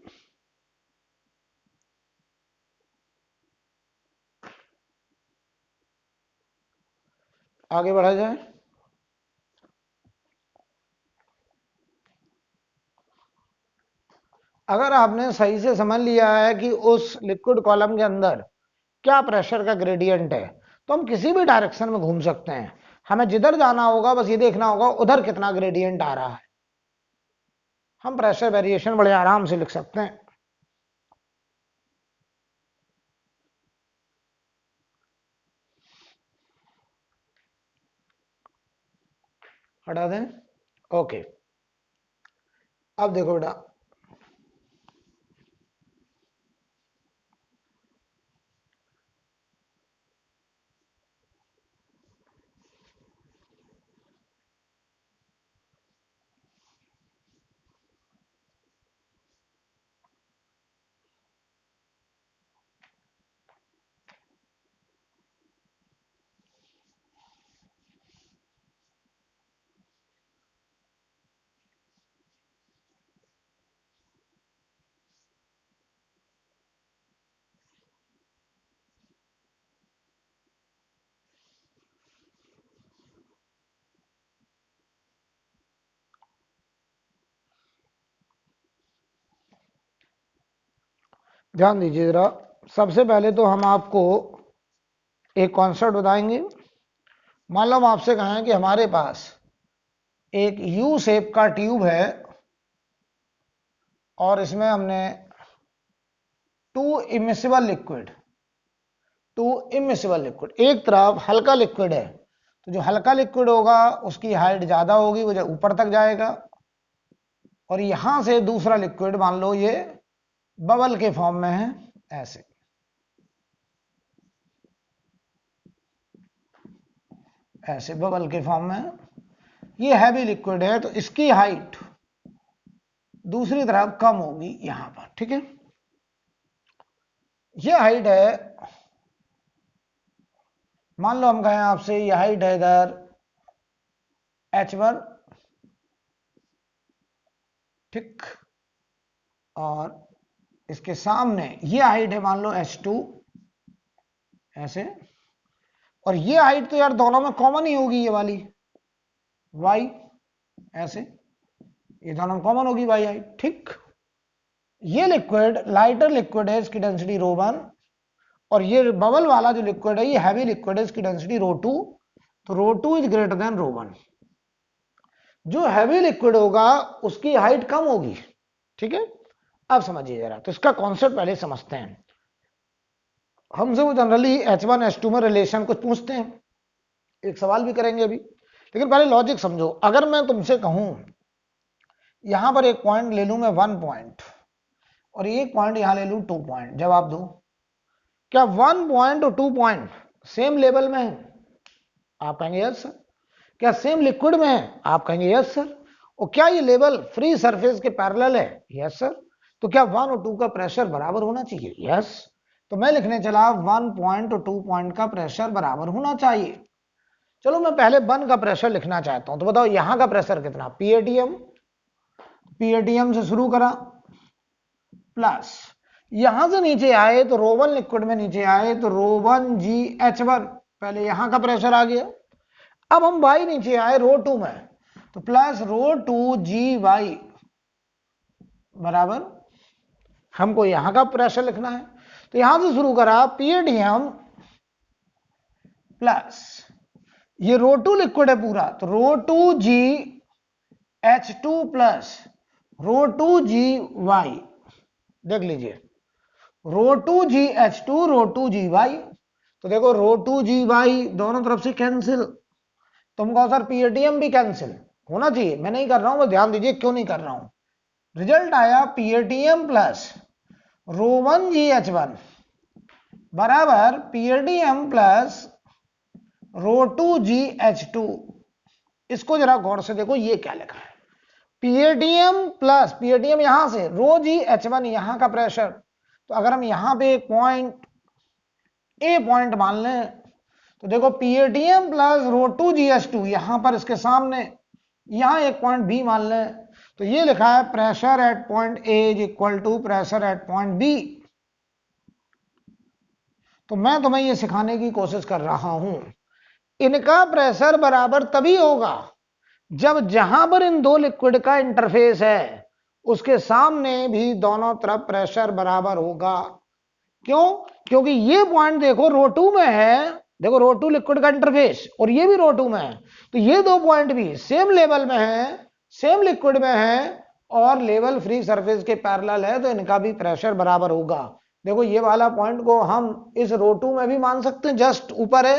आगे बढ़ा जाए। अगर आपने सही से समझ लिया है कि उस लिक्विड कॉलम के अंदर क्या प्रेशर का ग्रेडियंट है, तो हम किसी भी डायरेक्शन में घूम सकते हैं। हमें जिधर जाना होगा बस ये देखना होगा उधर कितना ग्रेडियंट आ रहा है। हम प्रेशर वेरिएशन बड़े आराम से लिख सकते हैं। हटा दें, ओके। अब देखो बेटा, ध्यान दीजिए जरा। सबसे पहले तो हम आपको एक कॉन्सेप्ट बताएंगे। मान लो हम आपसे कहें कि हमारे पास एक यू शेप का ट्यूब है और इसमें हमने टू इमिसिबल लिक्विड, एक तरफ हल्का लिक्विड है, तो जो हल्का लिक्विड होगा उसकी हाइट ज्यादा होगी, वो जब ऊपर तक जाएगा, और यहां से दूसरा लिक्विड मान लो ये बबल के फॉर्म में है, ऐसे ऐसे बबल के फॉर्म में ये हैवी लिक्विड है, तो इसकी हाइट दूसरी तरफ कम होगी यहां पर, ठीक है। ये हाइट है, मान लो हम कहें आपसे ये हाइट है इधर H1, ठीक, और इसके सामने ये हाइट है मान लो H2, ऐसे, और ये हाइट तो यार दोनों में कॉमन ही होगी, ये वाली y, ऐसे, ये दोनों में कॉमन होगी y हाइट, ठीक। ये लिक्विड लाइटर लिक्विड है, इसकी डेंसिटी ρ1, और ये बबल वाला जो लिक्विड है ये हैवी लिक्विड है, इसकी डेंसिटी ρ2, तो ρ2 इज ग्रेटर देन ρ1। जो हैवी लिक्विड होगा उसकी हाइट कम होगी, ठीक है। अब समझिए जरा, तो इसका कॉन्सेप्ट पहले समझते हैं। हमसे वो जनरली H1 H2 में रिलेशन कुछ पूछते हैं, एक सवाल भी करेंगे अभी, लेकिन पहले लॉजिक समझो। अगर मैं तुमसे कहूं यहां पर एक पॉइंट ले लूं मैं 1 पॉइंट, और एक पॉइंट यहां ले लूं 2 पॉइंट, जवाब दो, क्या 1 पॉइंट और 2 पॉइंट सेम लेवल में है? आप कहेंगे यस सर। क्या सेम लिक्विड में है? आप कहेंगे यस सर। और क्या ये लेवल फ्री सरफेस के पैरेलल है? Yes sir. तो क्या 1 और 2 का प्रेशर बराबर होना चाहिए? यस। तो मैं लिखने चला 1 पॉइंट और 2 पॉइंट का प्रेशर बराबर होना चाहिए। चलो मैं पहले 1 का प्रेशर लिखना चाहता हूं, तो बताओ यहां का प्रेशर कितना? PATM से शुरू करा, प्लस यहां से नीचे आए तो ρ1 लिक्विड में नीचे आए तो ρ1GH1, पहले यहां का प्रेशर आ गया। अब हम y नीचे आए ρ2 में, तो प्लस ρ2GY बराबर, हमको यहां का प्रेशर लिखना है, तो यहां से शुरू करा PATM प्लस ये ρ2 लिक्विड है पूरा, तो ρ2GH2 प्लस ρ2GY, देख लीजिए, ρ2GH2 ρ2GY, तो देखो ρ2GY दोनों तरफ से कैंसिल, तुम कहो सर पीएटीएम भी कैंसिल होना चाहिए, मैं नहीं कर रहा हूं, वो ध्यान दीजिए क्यों नहीं कर रहा हूं। रिजल्ट आया पीएटीएम प्लस ρ1GH1 बराबर पीएटीएम प्लस ρ2GH2। इसको जरा गौर से देखो, ये क्या लिखा है, पीएटीएम प्लस पीएटीएम यहां से ρGH1 यहां का प्रेशर, तो अगर हम यहां पे एक पॉइंट ए पॉइंट मान लें, तो देखो पीएटीएम प्लस ρ2GH2 यहां पर इसके सामने, यहां एक पॉइंट बी मान लें, तो ये लिखा है pressure at point A is equal to pressure at point B. तो मैं तुम्हें ये सिखाने की कोशिश कर रहा हूं, इनका प्रेशर बराबर तभी होगा जब जहां पर इन दो लिक्विड का इंटरफेस है उसके सामने भी दोनों तरफ प्रेशर बराबर होगा। क्यों? क्योंकि ये पॉइंट देखो ρ2 में है, देखो ρ2 लिक्विड का इंटरफेस और ये भी ρ2 में है, तो ये दो पॉइंट भी सेम लेवल में है, सेम लिक्विड में है और लेवल फ्री सरफेस के पैरेलल है, तो इनका भी प्रेशर बराबर होगा। देखो ये वाला पॉइंट को हम इस ρ2 में भी मान सकते हैं, जस्ट ऊपर है,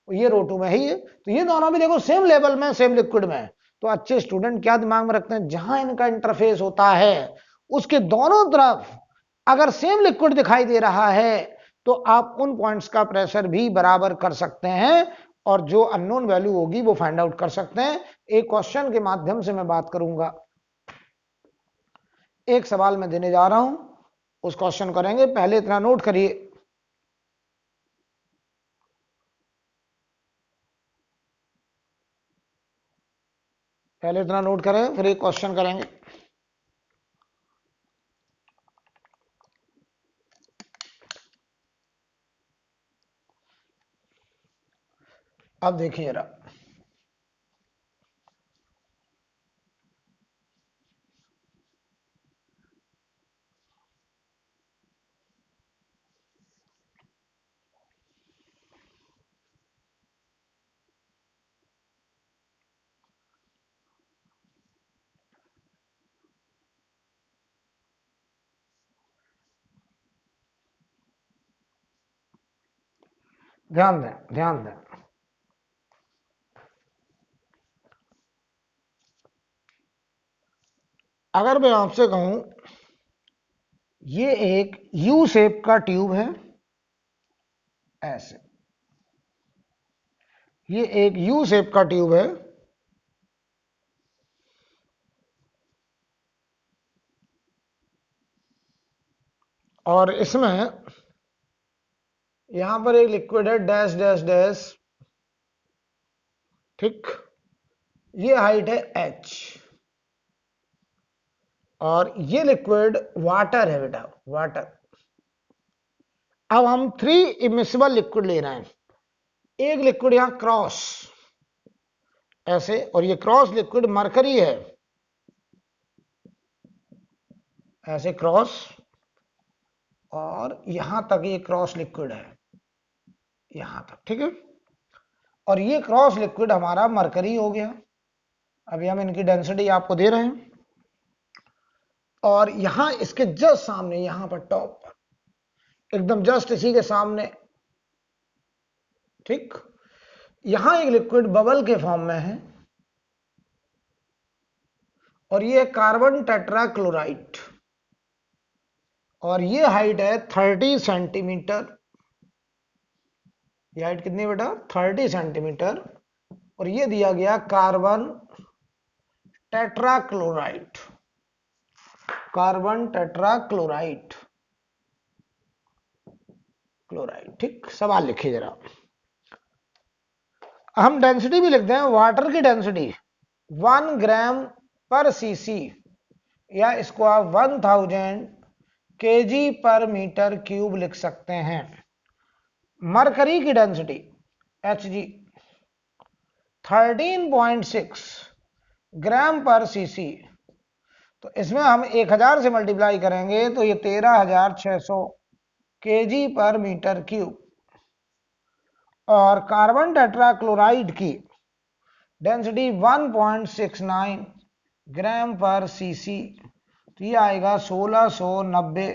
ये ρ2 में ही है, तो ये दोनों भी देखो सेम लेवल में, सेम लिक्विड में। तो अच्छे स्टूडेंट क्या दिमाग में रखते हैं, जहां इनका इंटरफेस होता है उसके दोनों तरफ अगर सेम लिक्विड दिखाई दे रहा है तो आप उन पॉइंट्स का प्रेशर भी बराबर कर सकते हैं और जो अननोन वैल्यू होगी वो फाइंड आउट कर सकते हैं। एक क्वेश्चन के माध्यम से मैं बात करूंगा, एक सवाल मैं देने जा रहा हूं, उस क्वेश्चन करेंगे। पहले इतना नोट करिए, पहले इतना नोट करें फिर एक क्वेश्चन करेंगे। अब देखिए जरा, ध्यान दें, ध्यान दें। अगर मैं आपसे कहूं ये एक यू शेप का ट्यूब है, ऐसे, ये एक यू शेप का ट्यूब है और इसमें यहां पर एक लिक्विड है डैश डैश डैश, ठीक, ये हाइट है h और ये लिक्विड वाटर है बेटा, वाटर। अब हम 3 इमिसिबल लिक्विड ले रहे हैं, एक लिक्विड यहां क्रॉस ऐसे, और ये क्रॉस लिक्विड मरकरी है, ऐसे क्रॉस, और यहां तक ये क्रॉस लिक्विड है, यहां तक, ठीक है। और ये क्रॉस लिक्विड हमारा मरकरी हो गया। अभी हम इनकी डेंसिटी आपको दे रहे हैं, और यहां इसके जस्ट सामने, यहां पर टॉप पर, एकदम जस्ट इसी के सामने, ठीक, यहां एक लिक्विड बबल के फॉर्म में है और ये कार्बन टेट्राक्लोराइड, और ये हाइट है 30 सेंटीमीटर। ये हाइट कितनी बेटा? 30 सेंटीमीटर। और ये दिया गया carbon tetrachloride, carbon tetrachloride, chloride, ठीक। सवाल लिखिए जरा, हम डेंसिटी भी लिखते हैं, वाटर की डेंसिटी 1 ग्राम पर सीसी, या इसको आप 1000 केजी पर मीटर क्यूब लिख सकते हैं। मरकरी की डेंसिटी Hg 13.6 ग्राम पर सीसी, तो इसमें हम 1000 से मल्टीप्लाई करेंगे तो ये 13600 केजी पर मीटर क्यूब। और कार्बन टेट्राक्लोराइड की डेंसिटी 1.69 ग्राम पर सीसी, तो ये आएगा 1690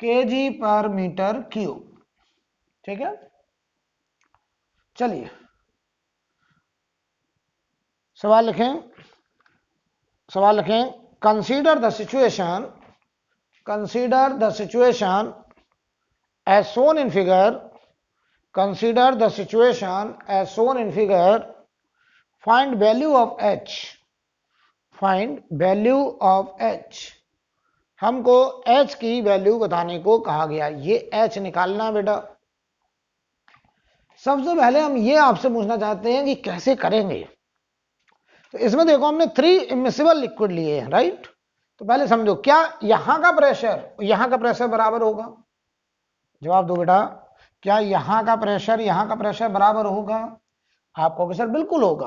kg पर मीटर क्यूब। ठीक है, चलिए सवाल लिखें। Consider the situation as shown in figure. Consider the situation as shown in figure. Find value of h. हमको h की वैल्यू बताने को कहा गया। ये h निकालना है बेटा। सबसे पहले हम ये आपसे पूछना चाहते हैं कि कैसे करेंगे। तो इसमें देखो हमने 3 इमिसिबल लिक्विड लिए हैं, राइट। तो पहले समझो, क्या यहां का प्रेशर बराबर होगा? जवाब दो बेटा, क्या यहां का प्रेशर बराबर होगा? आप कहोगे सर बिल्कुल होगा,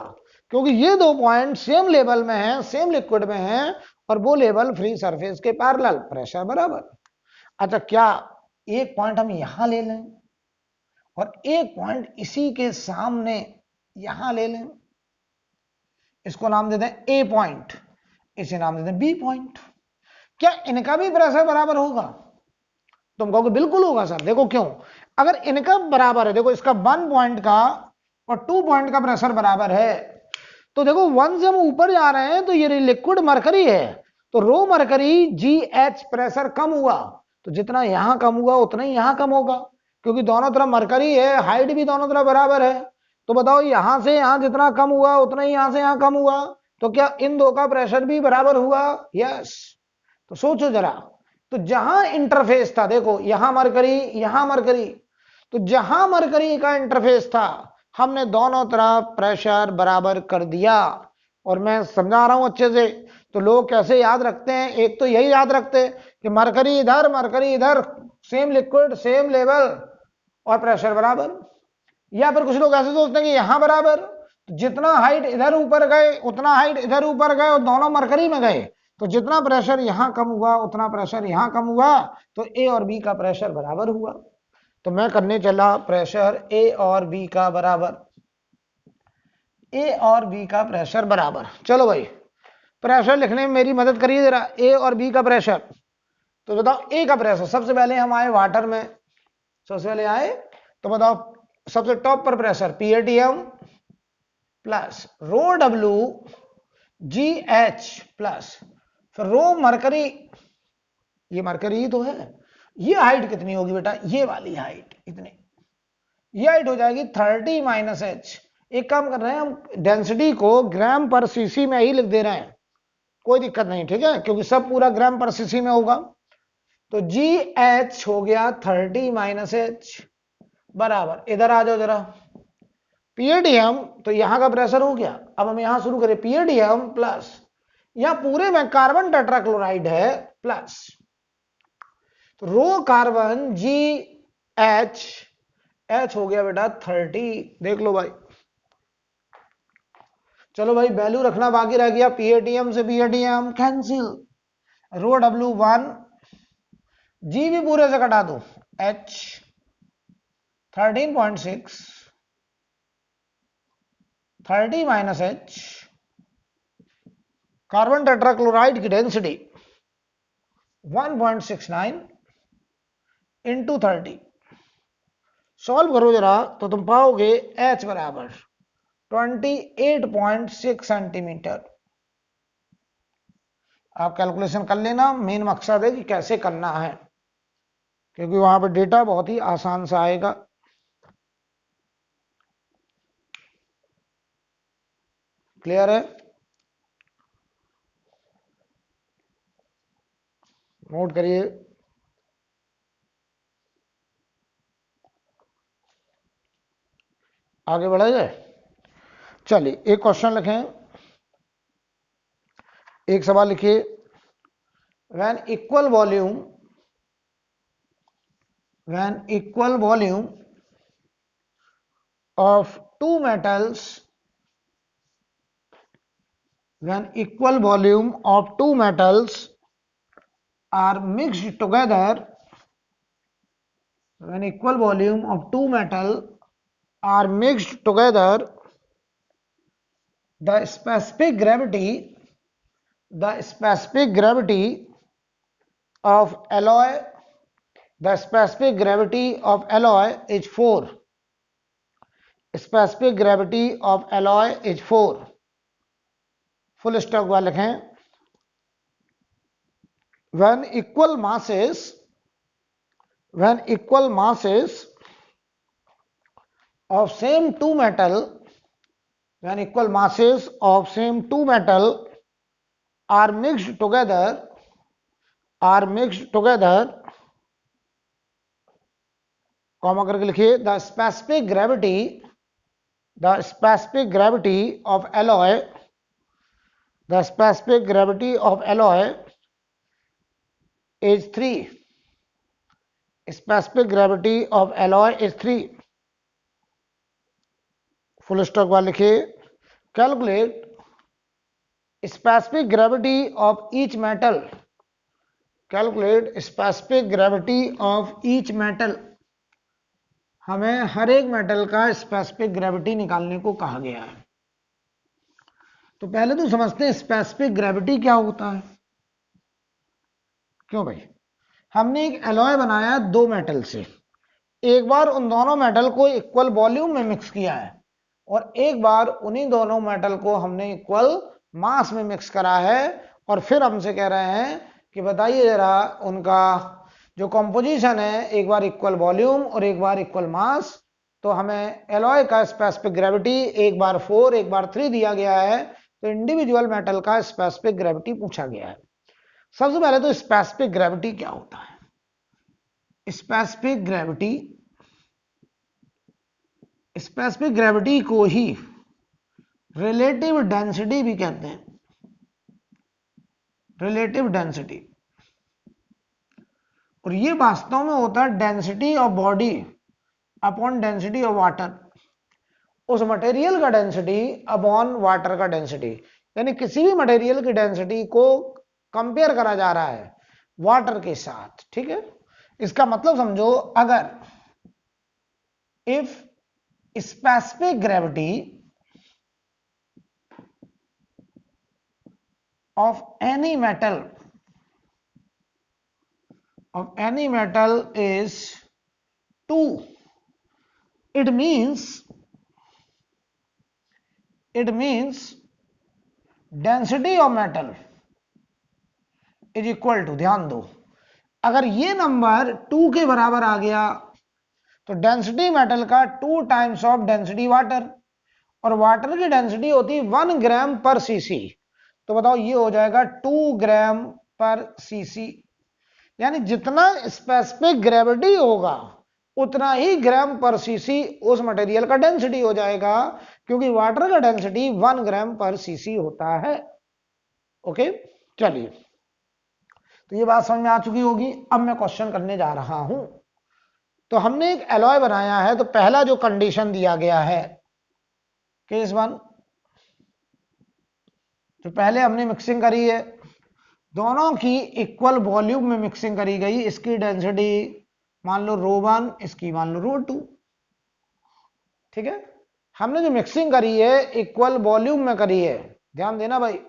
क्योंकि ये 2 पॉइंट सेम लेवल में हैं, सेम लिक्विड में हैं, और वो लेवल फ्री सरफेस के पैरेलल, प्रेशर बराबर। अच्छा, क्या एक पॉइंट हम यहां ले लें और एक पॉइंट इसी के सामने यहां ले लें? इसको नाम देते हैं ए पॉइंट, इसे नाम देते हैं बी पॉइंट। क्या इनका भी प्रेशर बराबर होगा? तुम कहोगे बिल्कुल होगा सर। देखो क्यों? अगर इनका बराबर है, देखो इसका 1 पॉइंट का और 2 पॉइंट का प्रेशर बराबर है, तो देखो 1 से हम ऊपर जा रहे हैं तो ये लिक्विड मरकरी है, तो रो मरकरी GH प्रेशर कम हुआ, तो जितना यहां कम हुआ उतना ही यहां कम होगा, क्योंकि दोनों तरफ मरकरी है, हाइट भी दोनों तरफ बराबर है। तो बताओ यहां से यहां जितना कम हुआ उतना ही यहां से यहां कम हुआ, तो क्या इन दो का प्रेशर भी बराबर हुआ? यस। तो सोचो जरा, तो जहां इंटरफेस था, देखो यहां मरकरी, तो जहां मरकरी का इंटरफेस था हमने दोनों तरफ प्रेशर बराबर कर दिया। और मैं समझा रहा हूं अच्छे से, तो लोग कैसे याद रखते हैं? एक तो यही याद रखते कि मरकरी इधर, सेम लिक्विड सेम लेवल और प्रेशर बराबर। या फिर कुछ लोग ऐसे सोचते हैं कि यहां बराबर, तो जितना हाइट इधर ऊपर गए उतना हाइट इधर ऊपर गए और दोनों मरकरी में गए, तो जितना प्रेशर यहां कम हुआ उतना प्रेशर यहां कम हुआ, तो ए और बी का प्रेशर बराबर हुआ। तो मैं करने चला प्रेशर ए और बी का प्रेशर बराबर। चलो भाई, प्रेशर लिखने में मेरी मदद करिए जरा। ए और बी का प्रेशर, तो बताओ ए का प्रेशर, सबसे पहले हम आए वाटर में, तो बताओ सबसे टॉप पर प्रेशर PATM प्लस रो WGH प्लस फिर रो मरकरी, ये मरकरी तो है, ये हाइट कितनी होगी बेटा? ये वाली हाइट इतनी, ये हाइट हो जाएगी 30 - h। एक काम कर रहे हैं हम, डेंसिटी को ग्राम पर सीसी में ही लिख दे रहे हैं, कोई दिक्कत नहीं, ठीक है, क्योंकि सब पूरा ग्राम पर सीसी में होगा। तो GH हो गया 30 - h बराबर, इधर आ जाओ जरा, PATM, तो यहां का प्रेशर हो गया। अब हम यहां शुरू करें, PATM प्लस, यहां पूरे में कार्बन टेट्राक्लोराइड है प्लस, तो रो कार्बन GH, H हो गया बेटा 30। देख लो भाई, चलो भाई वैल्यू रखना बाकी रह गया, PATM से PATM कैंसिल, रो W1, G भी पूरे से कटा दो, H 13.6 30 - h, कार्बन टेट्राक्लोराइड की डेंसिटी 1.69 इंटू 30। सॉल्व करो जरा तो तुम पाओगे H बराबर 28.6 सेंटीमीटर। आप कैलकुलेशन कर लेना, मेन मकसद है कि कैसे करना है, क्योंकि वहां पर डेटा बहुत ही आसान से आएगा। क्लियर है? नोट करिए। आगे बढ़ा जाए, चलिए एक क्वेश्चन लिखें, एक सवाल लिखिए। when equal volume of two metals are mixed together, when equal volume of two metal are mixed together, the specific gravity the specific gravity of alloy, the specific gravity of alloy is 4, specific gravity of alloy is 4, full stop वाले लिखें, when equal masses of same two metal, when equal masses of same two metal are mixed together, comma करके लिखिए, the specific gravity of alloy, the specific gravity of alloy is 3, specific gravity of alloy is 3, full stop वाले लिखिए, calculate specific gravity of each metal, calculate specific gravity of each metal, हमें हर एक मेटल का स्पेसिफिक ग्रेविटी निकालने को कहा गया है। तो पहले तो समझते हैं स्पेसिफिक ग्रेविटी क्या होता है। क्यों भाई, हमने एक एलॉय बनाया दो मेटल से, एक बार उन दोनों मेटल को इक्वल वॉल्यूम में मिक्स किया है और एक बार उन्हीं दोनों मेटल को हमने इक्वल मास में मिक्स करा है, और फिर हमसे कह रहे हैं कि बताइए जरा उनका जो कंपोजिशन है, एक बार इक्वल वॉल्यूम और एक बार इक्वल मास। तो हमें एलॉय का स्पेसिफिक ग्रेविटी एक बार 4 एक बार 3 दिया गया है, तो इंडिविजुअल मेटल का स्पेसिफिक ग्रेविटी पूछा गया है। सबसे पहले तो स्पेसिफिक ग्रेविटी क्या होता है? स्पेसिफिक ग्रेविटी को ही रिलेटिव डेंसिटी भी कहते हैं, रिलेटिव डेंसिटी। और ये वास्तव में होता है density of body upon density of water, उस मटेरियल का डेंसिटी अपॉन वाटर का डेंसिटी, यानी किसी भी मटेरियल की डेंसिटी को कंपेयर करा जा रहा है वाटर के साथ। ठीक है, इसका मतलब समझो, अगर if specific gravity of any metal is 2, it means density of metal is equal to, ध्यान दो, अगर ये नंबर 2 के बराबर आ गया तो डेंसिटी मेटल का 2 टाइम्स ऑफ डेंसिटी वाटर, और वाटर की डेंसिटी होती है 1 ग्राम पर सीसी, तो बताओ ये हो जाएगा 2 ग्राम पर सीसी, यानी जितना स्पेसिफिक ग्रेविटी होगा उतना ही ग्राम पर सीसी उस मटेरियल का डेंसिटी हो जाएगा, क्योंकि वाटर का डेंसिटी 1 ग्राम पर सीसी होता है। ओके, चलिए, तो ये बात समझ में आ चुकी होगी। अब मैं क्वेश्चन करने जा रहा हूं। तो हमने एक एलॉय बनाया है, तो पहला जो कंडीशन दिया गया है, केस 1, तो पहले हमने मिक्सिंग करी है, दोनों की इक्वल वॉल्यूम में मिक्सिंग करी गई, इसकी डेंसिटी मान लो ρ1, इसकी मान लो ρ2। ठीक है, हमने जो मिक्सिंग करी है इक्वल वॉल्यूम में करी है, ध्यान देना भाई।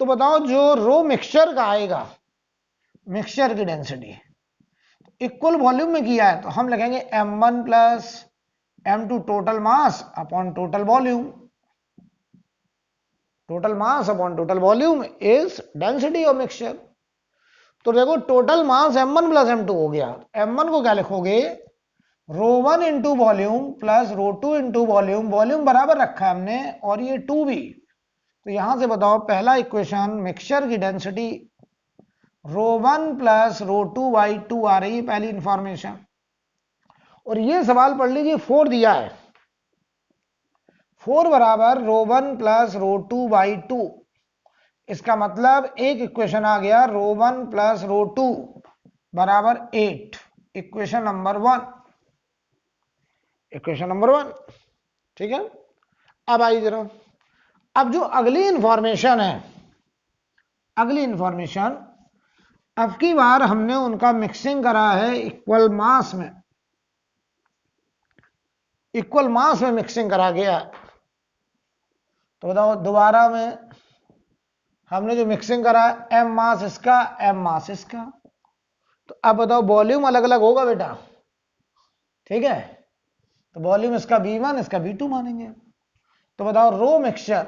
तो बताओ जो रो मिक्सचर का आएगा, मिक्सचर की डेंसिटी इक्वल वॉल्यूम में किया है, तो हम लिखेंगे m1 plus m2 total mass upon total volume, total mass upon total volume is density of mixture. तो देखो total mass m1 plus m2 हो गया, m1 को क्या लिखोगे, ρ1 into volume plus ρ2 into volume, volume बराबर रखा है हमने और ये 2 भी, तो यहां से बताओ पहला इक्वेशन मिक्सचर की डेंसिटी ρ1 प्लस ρ2 बाई 2 आ रही है, पहली इंफॉर्मेशन। और ये सवाल पढ़ लीजिए 4 दिया है, 4 बराबर ρ1 प्लस ρ2 बाई 2, इसका मतलब एक इक्वेशन आ गया ρ1 प्लस ρ2 बराबर 8, इक्वेशन नंबर 1, इक्वेशन नंबर 1। ठीक है, अब आइए जरा, अब जो अगली इंफॉर्मेशन है, अगली इंफॉर्मेशन, अब की बार हमने उनका मिक्सिंग करा है इक्वल मास में, इक्वल मास में मिक्सिंग करा गया। तो बताओ दोबारा में हमने जो मिक्सिंग करा है m मास इसका m मास इसका, तो अब बताओ वॉल्यूम अलग अलग होगा बेटा, ठीक है। तो वॉल्यूम इसका V1 इसका V2 मानेंगे। तो बताओ rho mixture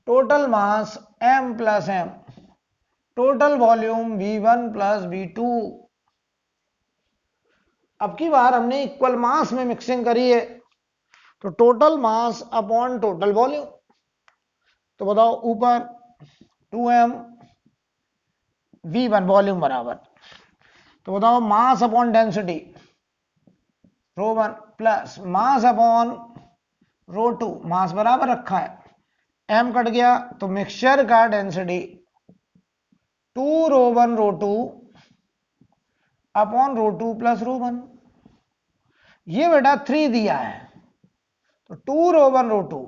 total mass m plus m, total volume V1 plus V2। अब की बार हमने इक्वल मास में मिक्सिंग करी है, तो total mass upon total volume. तो बताओ ऊपर 2m V1 वॉल्यूम बराबर, तो बताओ mass upon density rho 1 plus mass upon rho 2, मास बराबर रखा है, m कट गया तो मिक्सचर का डेंसिटी 2 रो 1 रो 2 अपॉन रो 2 प्लस रो 1। ये बेटा 3 दिया है, तो 2 रो 1 रो 2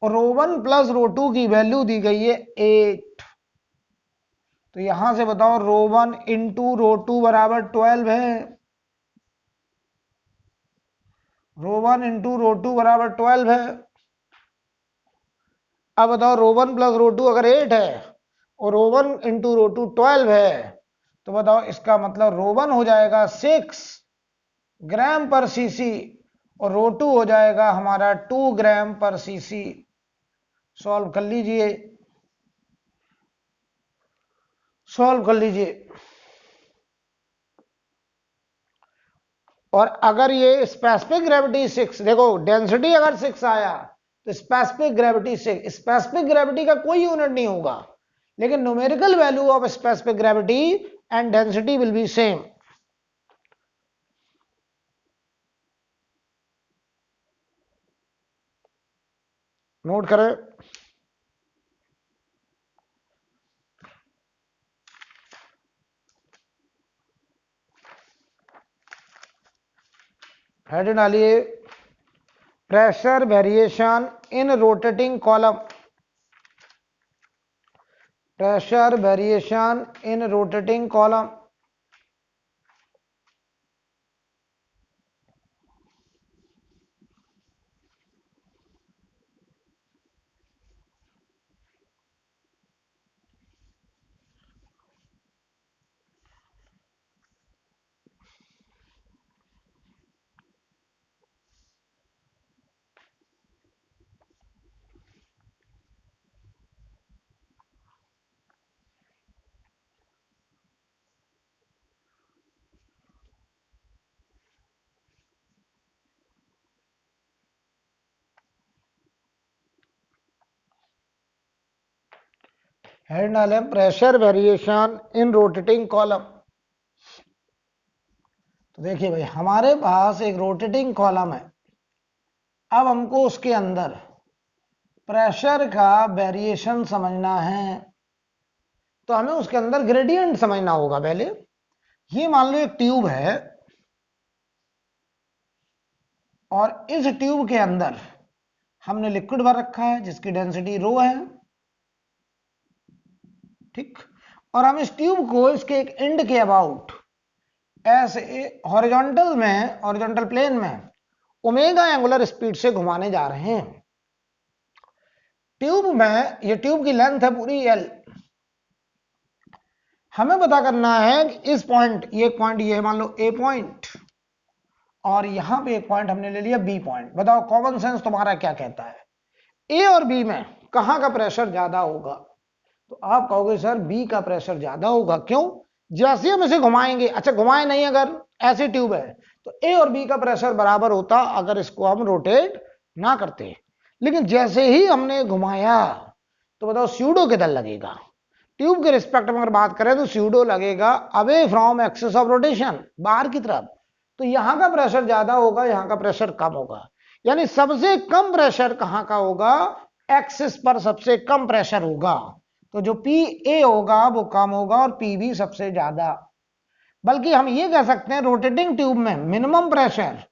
और रो 1 प्लस रो 2 की वैल्यू दी गई है 8। तो यहां से बताओ रो 1 इंटू रो 2 बराबर 12 है, रो 1 इंटू रो 2 बराबर 12 है। अब बताओ रो 1 प्लस रो 2 अगर 8 है और रो 1 इंटू रो 2 12 है, तो बताओ इसका मतलब रो 1 हो जाएगा 6 ग्राम पर सीसी और रो 2 हो जाएगा हमारा 2 ग्राम पर सीसी। सॉल्व कर लीजिए, सॉल्व कर लीजिए। और अगर ये स्पेसिफिक ग्रेविटी 6, देखो डेंसिटी अगर 6 आया तो स्पेसिफिक ग्रेविटी 6, स्पेसिफिक ग्रेविटी का कोई यूनिट नहीं होगा, लेकिन numerical value of specific gravity and density will be same. Note करें, हेड डालिए pressure variation in rotating column, pressure variation in rotating column. Head डालें pressure variation in rotating column. तो देखिए भाई हमारे पास एक रोटेटिंग कॉलम है, अब हमको उसके अंदर प्रेशर का वेरिएशन समझना है, तो हमें उसके अंदर ग्रेडियंट समझना होगा। पहले ये मान लो एक ट्यूब है और इस ट्यूब के अंदर हमने लिक्विड भर रखा है जिसकी डेंसिटी रो है, ठीक। और हम इस ट्यूब को इसके एक एंड के अबाउट ऐसे हॉरिजॉन्टल में, हॉरिजॉन्टल प्लेन में ओमेगा एंगुलर स्पीड से घुमाने जा रहे हैं। ट्यूब में, ये ट्यूब की लेंथ है पूरी L। हमें पता करना है कि इस पॉइंट, ये पॉइंट ये मान लो A पॉइंट और यहां पे एक पॉइंट हमने ले लिया B पॉइंट। बताओ कॉमन सेंस तुम्हारा क्या कहता है, A और B में कहां का प्रेशर ज्यादा होगा? तो आप कहोगे सर B का प्रेशर ज्यादा होगा। क्यों? जैसे हम इसे घुमाएंगे, अच्छा घुमाए नहीं, अगर ऐसी ट्यूब है तो A और B का प्रेशर बराबर होता अगर इसको हम रोटेट ना करते, लेकिन जैसे ही हमने घुमाया तो बताओ स्यूडो किधर लगेगा? ट्यूब के रिस्पेक्ट में अगर बात करें तो स्यूडो लगेगा away from axis of rotation, बाहर की तरफ। तो यहां का प्रेशर ज्यादा होगा, यहां का प्रेशर कम होगा। यानी सबसे कम प्रेशर कहां का होगा? एक्सिस पर सबसे कम प्रेशर होगा। तो जो PA होगा वो कम होगा और PB सबसे ज्यादा। बल्कि हम ये कह सकते हैं रोटेटिंग ट्यूब में मिनिमम प्रेशर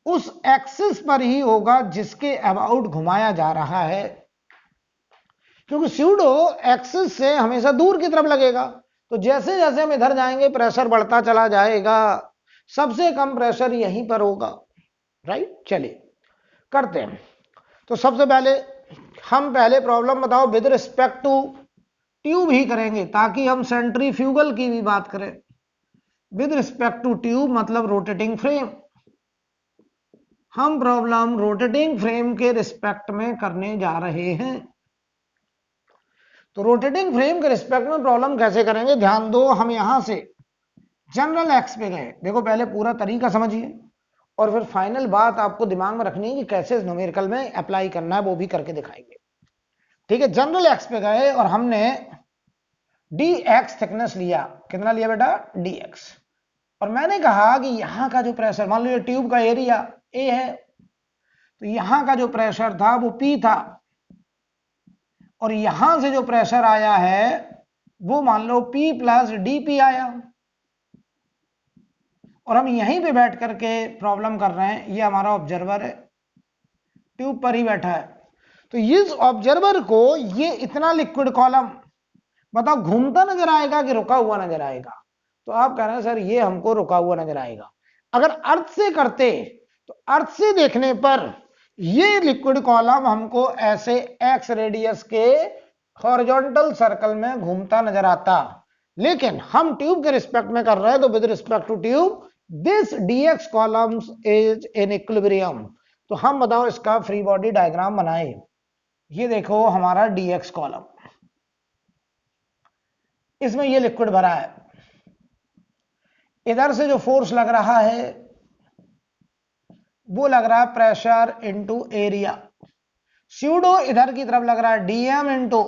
उस एक्सिस पर ही होगा जिसके अबाउट घुमाया जा रहा है, क्योंकि स्यूडो एक्सिस से हमेशा दूर की तरफ लगेगा। तो जैसे जैसे हम इधर जाएंगे प्रेशर बढ़ता चला जाएगा, सबसे कम प्रेशर यहीं पर होगा, राइट। चलिए करते हैं। तो सबसे पहले हम पहले प्रॉब्लम बताओ विद रिस्पेक्ट टू ट्यूब ही करेंगे ताकि हम सेंट्रीफ्यूगल की भी बात करें। विद रिस्पेक्ट टू ट्यूब मतलब रोटेटिंग फ्रेम, हम प्रॉब्लम रोटेटिंग फ्रेम के रिस्पेक्ट में करने जा रहे हैं। तो रोटेटिंग फ्रेम के रिस्पेक्ट में प्रॉब्लम कैसे करेंगे, ध्यान दो। हम यहां से जनरल एक्स पे गए, देखो पहले पूरा तरीका समझिए और फिर फाइनल बात आपको दिमाग में रखनी है कि कैसे न्यूमेरिकल में अप्लाई करना है, वो भी करके दिखाएंगे। ठीक है, जनरल एक्स पे गए और हमने dx थिकनेस लिया। कितना लिया बेटा, dx। और मैंने कहा कि यहां का जो प्रेशर, मान लो ये ट्यूब का एरिया a है, तो यहां का जो प्रेशर था वो P था, और यहां से जो प्रेशर आया है वो मान लो P प्लस dP आया, और हम यहीं पे बैठ करके प्रॉब्लम कर रहे हैं। ये हमारा ऑब्जर्वर है, ट्यूब पर ही बैठा है। तो इस ऑब्जर्वर को ये इतना लिक्विड कॉलम बताओ घूमता नजर आएगा कि रुका हुआ नजर आएगा? तो आप कह रहे हैं सर ये हमको रुका हुआ नजर आएगा। अगर अर्थ से करते तो अर्थ से देखने पर ये लिक्विड कॉलम हमको ऐसे एक्स रेडियस के हॉरिजॉन्टल सर्कल में घूमता नजर आता, लेकिन हम ट्यूब के रिस्पेक्ट में कर रहे हैं, तो with respect to tube this dx columns is in equilibrium. तो हम बताओ इसका फ्री बॉडी डायग्राम बनाए। ये देखो हमारा dx कॉलम, इसमें ये लिक्विड भरा है, इधर से जो फोर्स लग रहा है वो लग रहा है प्रेशर इनटू एरिया, स्यूडो इधर की तरफ लग रहा है dm into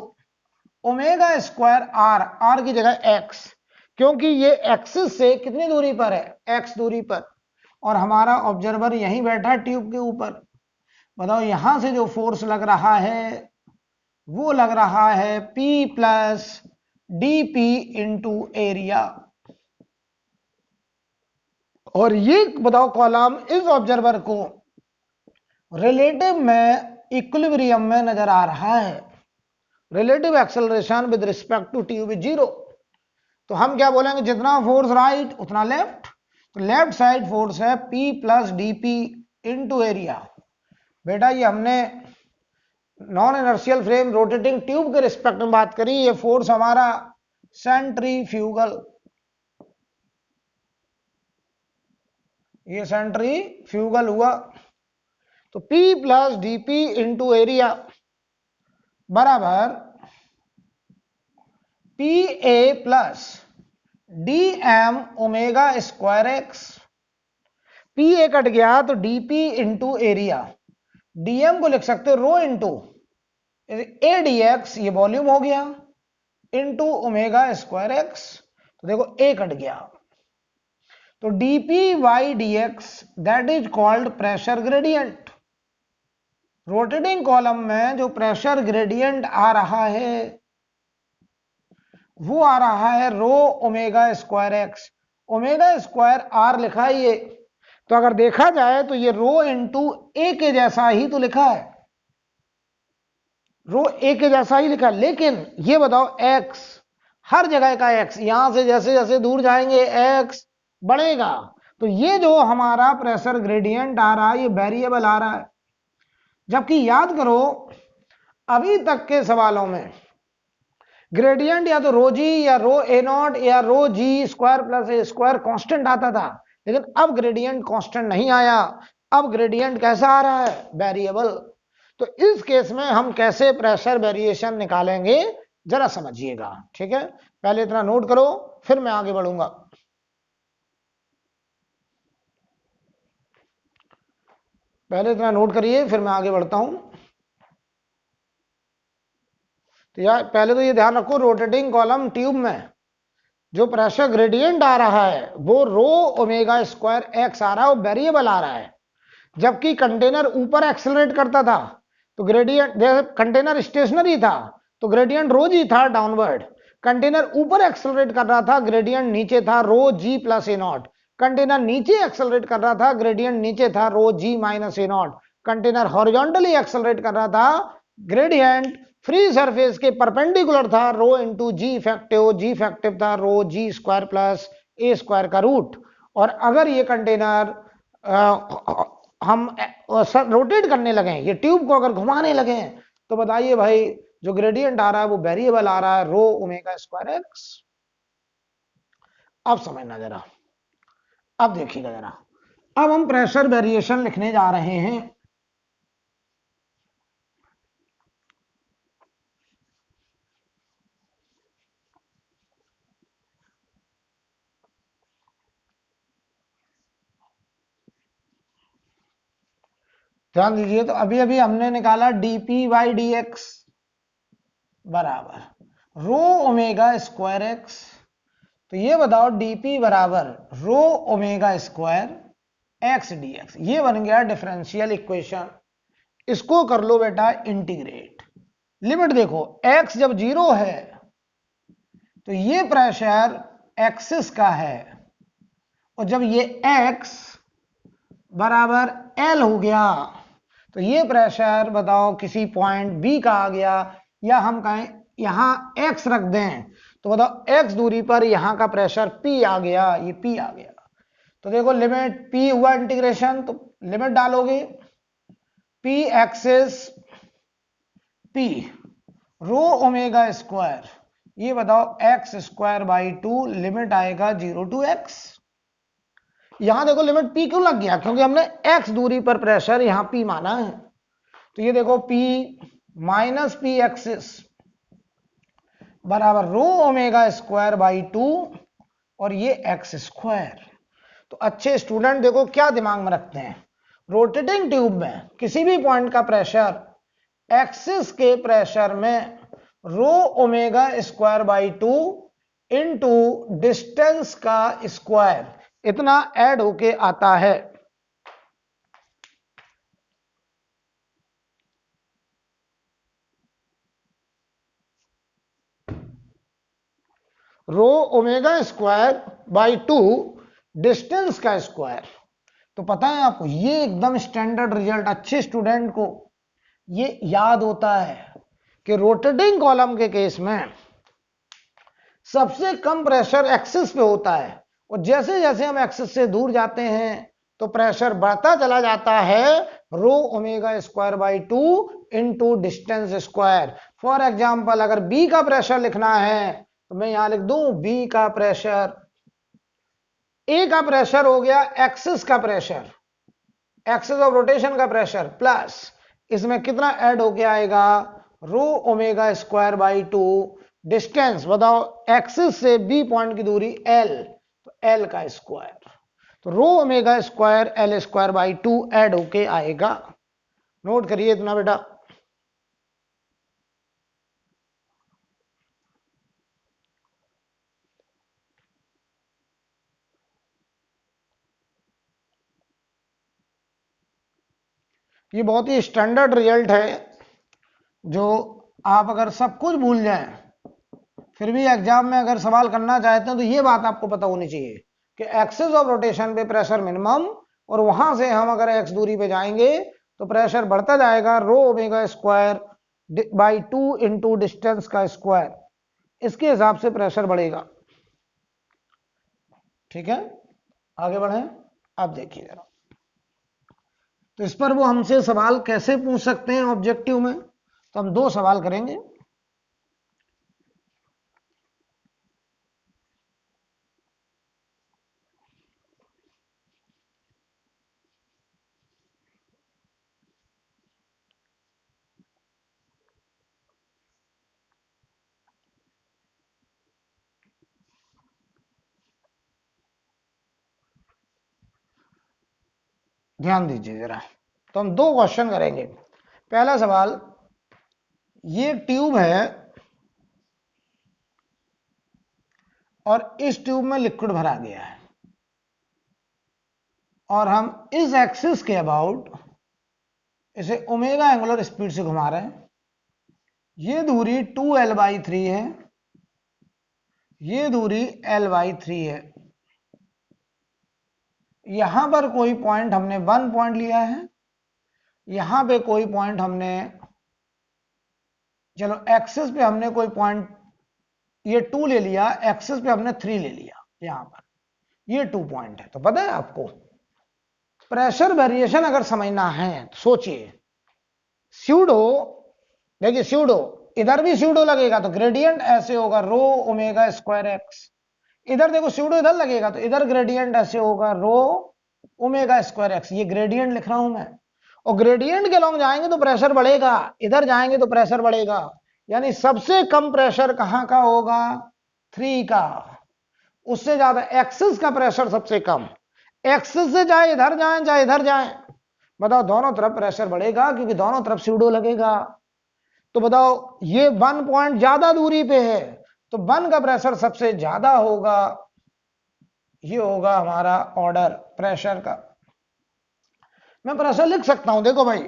omega square r, r की जगह x, क्योंकि ये एक्सिस से कितनी दूरी पर है, x दूरी पर, और हमारा ऑब्जर्वर यहीं बैठा है ट्यूब के ऊपर। बताओ यहां से जो फोर्स लग रहा है वो लग रहा है P plus dP into area. और ये बताओ कॉलम इस ऑब्जर्वर को रिलेटिव में इक्विलिब्रियम में नजर आ रहा है। Relative acceleration with respect to tube is 0। तो हम क्या बोलेंगे, जितना फोर्स राइट उतना लेफ्ट, तो लेफ्ट साइड फोर्स है P plus dP into area. बेटा ये हमने non inertial frame rotating tube के रिस्पेक्ट में बात करी, ये फोर्स हमारा सेंट्रीफ्यूगल, ये सेंट्रीफ्यूगल हुआ। तो P plus dP into area बराबर PA plus DM omega square x. PA cut गया तो dP इंटू एरिया, DM को लिख सकते हो रो इंटू ADX, ये वॉल्यूम हो गया, इंटू ओमेगा स्क्वायर एक्स। तो देखो A कट गया, तो dP by dx that is called pressure gradient. Rotating column में जो प्रेशर ग्रेडियंट आ रहा है वो आ रहा है rho omega square x, omega square r लिखा है ये, तो अगर देखा जाए तो ये रो इंटू ए के जैसा ही तो लिखा है, रो ए के जैसा ही लिखा है। लेकिन ये बताओ एक्स, हर जगह का एक्स, यहां से जैसे जैसे दूर जाएंगे एक्स बढ़ेगा, तो ये जो हमारा प्रेशर ग्रेडियंट आ रहा है ये वेरिएबल आ रहा है। जबकि याद करो अभी तक के सवालों में ग्रेडियंट या तो रो जी या रो ए नॉट या रो g square plus a square constant आता था, लेकिन अब ग्रेडियंट कांस्टेंट नहीं आया, अब ग्रेडियंट कैसा आ रहा है, वेरिएबल। तो इस केस में हम कैसे प्रेशर वेरिएशन निकालेंगे जरा समझिएगा, ठीक है। पहले इतना नोट करो फिर मैं आगे बढ़ूंगा। पहले इतना नोट करिए फिर मैं आगे बढ़ता हूं। तो यार पहले तो ये ध्यान रखो, रोटेटिंग कॉलम ट्यूब में जो प्रेशर ग्रेडियंट आ रहा है वो रो ओमेगा स्क्वायर एक्स आ रहा है, वो वेरिएबल आ रहा है। जबकि कंटेनर ऊपर एक्सेलरेट करता था तो ग्रेडियंट, कंटेनर स्टेशनरी था तो ग्रेडियंट रो जी था डाउनवर्ड, कंटेनर ऊपर एक्सेलरेट कर रहा था ग्रेडियंट नीचे था rho g plus a naught, container नीचे एक्सेलरेट कर रहा था ग्रेडियंट नीचे था rho g minus a naught, container horizontally accelerate कर रहा था ग्रेडियंट फ्री सरफेस के परपेंडिकुलर था रो इंटू जी इफेक्टिव था rho g square plus a square का रूट। और अगर ये कंटेनर हम रोटेट करने लगे, ये ट्यूब को अगर घुमाने लगे तो बताइए भाई, जो ग्रेडियंट आ रहा है वो वेरिएबल आ रहा है रो ओमेगा स्क्वायर एक्स। अब समझना जरा, अब देखिएगा जरा, अब हम प्रेशर वेरिएशन लिखने जा रहे हैं। ध्यान दीजिए, तो अभी अभी हमने निकाला डीपी बाई डी एक्स बराबर रो ओमेगा स्क्वायर एक्स। तो ये बताओ डीपी बराबर रो omega square x D x, ये बन गया डिफरेंशियल इक्वेशन। इसको कर लो बेटा इंटीग्रेट। लिमिट देखो, x जब 0 है तो ये प्रेशर एक्सिस का है, और जब ये x बराबर L हो गया तो ये प्रेशर बताओ किसी पॉइंट B का आ गया, या हम कहें यहां x रख दें तो बताओ x दूरी पर यहां का प्रेशर P आ गया, ये P आ गया। तो देखो लिमिट P हुआ इंटीग्रेशन, तो लिमिट डालोगे P एक्सिस P रो ओमेगा स्क्वायर, ये बताओ एक्स स्क्वायर बाई 2, लिमिट आएगा 0 टू x। यहां देखो लिमिट P क्यों लग गया, क्योंकि हमने x दूरी पर प्रेशर यहां P माना है। तो ये देखो P माइनस P एक्सिस बराबर रो ओमेगा स्क्वायर बाई 2 और ये एक्स स्क्वायर। तो अच्छे स्टूडेंट देखो क्या दिमाग में रखते हैं, रोटेटिंग ट्यूब में किसी भी पॉइंट का प्रेशर एक्सिस के प्रेशर में रो omega square by 2 into distance का स्क्वायर इतना ऐड होके आता है। Rho omega square by 2 distance का स्क्वायर। तो पता है आपको, ये एकदम स्टैंडर्ड रिजल्ट अच्छे स्टूडेंट को ये याद होता है कि रोटेटिंग कॉलम के केस में सबसे कम प्रेशर एक्सिस पे होता है, और जैसे जैसे हम एक्सिस से दूर जाते हैं तो प्रेशर बढ़ता चला जाता है rho omega square by 2 into distance square. For example अगर बी का प्रेशर लिखना है तो मैं यहां लिख दूं बी का प्रेशर, ए का प्रेशर हो गया एक्सिस का प्रेशर, एक्सिस ऑफ रोटेशन का प्रेशर, प्लस इसमें कितना ऐड होके आएगा रो ओमेगा स्क्वायर बाई 2 डिस्टेंस बताओ एक्सिस से बी पॉइंट की दूरी एल, तो एल का स्क्वायर, तो रो omega square L square by 2 add होके आएगा। नोट करिए इतना बेटा। ये बहुत ही स्टैंडर्ड रिजल्ट है, जो आप अगर सब कुछ भूल जाएं फिर भी एग्जाम में अगर सवाल करना चाहते हैं तो ये बात आपको पता होनी चाहिए कि एक्सिस ऑफ रोटेशन पे प्रेशर मिनिमम, और वहां से हम अगर एक्स दूरी पे जाएंगे तो प्रेशर बढ़ता जाएगा रो omega square by 2 into distance का स्क्वायर, इसके हिसाब से प्रेशर बढ़ेगा। ठीक है, आगे बढ़े। अब देखिए जरा, तो इस पर वो हमसे सवाल कैसे पूछ सकते हैं ऑब्जेक्टिव में, तो हम दो सवाल करेंगे। ध्यान दीजिए जरा, तो हम दो क्वेश्चन करेंगे। पहला सवाल, ये ट्यूब है और इस ट्यूब में लिक्विड भरा गया है, और हम इस एक्सिस के अबाउट इसे ओमेगा एंगुलर स्पीड से घुमा रहे हैं। ये दूरी 2l/3 है, ये दूरी l/3 है। यहां पर कोई पॉइंट हमने 1 पॉइंट लिया है, यहां पे कोई पॉइंट हमने, चलो एक्सिस पे हमने कोई पॉइंट ये 2 ले लिया, एक्सिस पे हमने 3 ले लिया, यहां पर ये 2 पॉइंट है। तो पता है आपको, प्रेशर वेरिएशन अगर समझना है तो सोचिए, स्यूडो देखिए स्यूडो, इधर भी स्यूडो लगेगा तो ग्रेडियंट ऐसे होगा रो ओमेगा स्क्वायर एक्स। इधर देखो स्यूडो इधर लगेगा तो इधर ग्रेडियंट ऐसे होगा रो ओमेगा स्क्वायर एक्स। ये ग्रेडियंट लिख रहा हूं मैं, और ग्रेडियंट के लॉन्ग जाएंगे तो प्रेशर बढ़ेगा, इधर जाएंगे तो प्रेशर बढ़ेगा। यानी सबसे कम प्रेशर कहां का होगा? 3 का। उससे ज्यादा एक्सिस का प्रेशर सबसे कम। एक्सिस से चाहे इधर जाए चाहे इधर जाए, बताओ दोनों तरफ प्रेशर बढ़ेगा क्योंकि दोनों तरफ स्यूडो लगेगा। तो बताओ ये 1 पॉइंट ज्यादा दूरी पे है तो 1 का प्रेशर सबसे ज्यादा होगा। ये होगा हमारा ऑर्डर प्रेशर का। मैं प्रेशर लिख सकता हूं, देखो भाई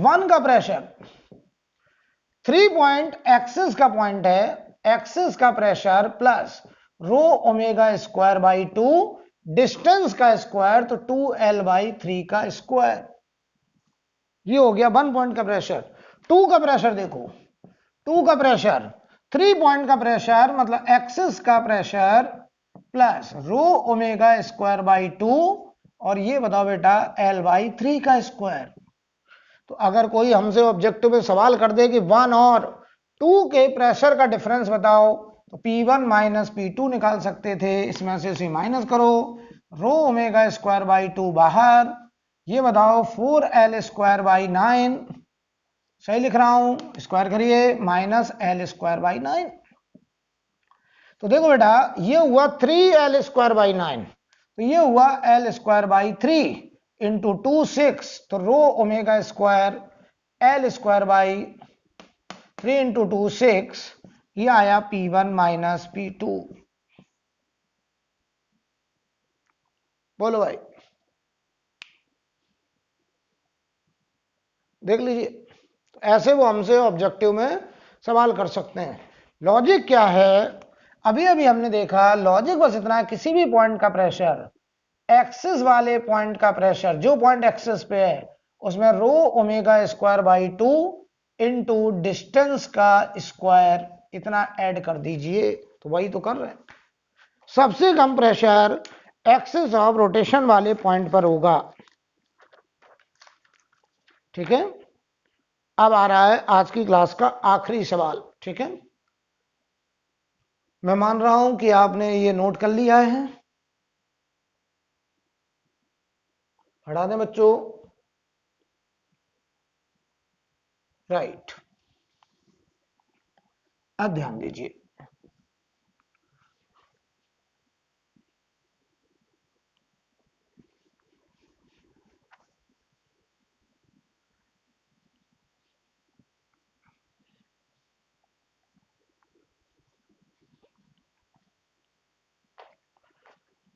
1 का प्रेशर 3 पॉइंट एक्सिस का पॉइंट है, एक्सिस का pressure plus row omega square by 2 distance का स्क्वायर तो 2L/3 का स्क्वायर। ये हो गया 1 पॉइंट का प्रेशर। 2 का प्रेशर देखो, 2 का प्रेशर 3 पॉइंट का प्रेशर मतलब एक्सिस का pressure plus row omega square by 2 और ये बताओ बेटा L/3 का स्क्वायर। तो अगर कोई हमसे ऑब्जेक्टिव में सवाल कर दे कि 1 और 2 के प्रेशर का डिफरेंस बताओ तो P1 माइनस P2 निकाल सकते थे, इसमें से इसे माइनस करो, रो ओमेगा स्क्वायर बाई 2 बाहर, ये बताओ 4L स्क्वायर बाई 9, सही लिख रहा हूं, स्क्वायर करिए, माइनस L स्क्वायर बाई 9। तो देखो बेटा ये हुआ 3L स्क्वायर बाई 9, तो ये हुआ L स्क्वायर बाई 3 इंटू 2 6, तो रो omega square L square by 3 into 2 6, ये आया P1 माइनस P2। बोलो भाई, देख लीजिए। तो ऐसे वो हमसे ऑब्जेक्टिव में सवाल कर सकते हैं। लॉजिक क्या है? अभी अभी हमने देखा लॉजिक बस इतना है, किसी भी पॉइंट का प्रेशर, एक्सिस वाले पॉइंट का प्रेशर, जो पॉइंट एक्सिस पे है उसमें रो omega square by 2 into distance का स्क्वायर इतना ऐड कर दीजिए, तो वही तो कर रहे हैं। सबसे कम प्रेशर एक्सिस ऑफ रोटेशन वाले पॉइंट पर होगा। ठीक है, अब आ रहा है आज की क्लास का आखिरी सवाल। ठीक है, मैं मान रहा हूं कि आपने ये नोट कर लिया है। हटा दें बच्चों, राइट। अब ध्यान दीजिए,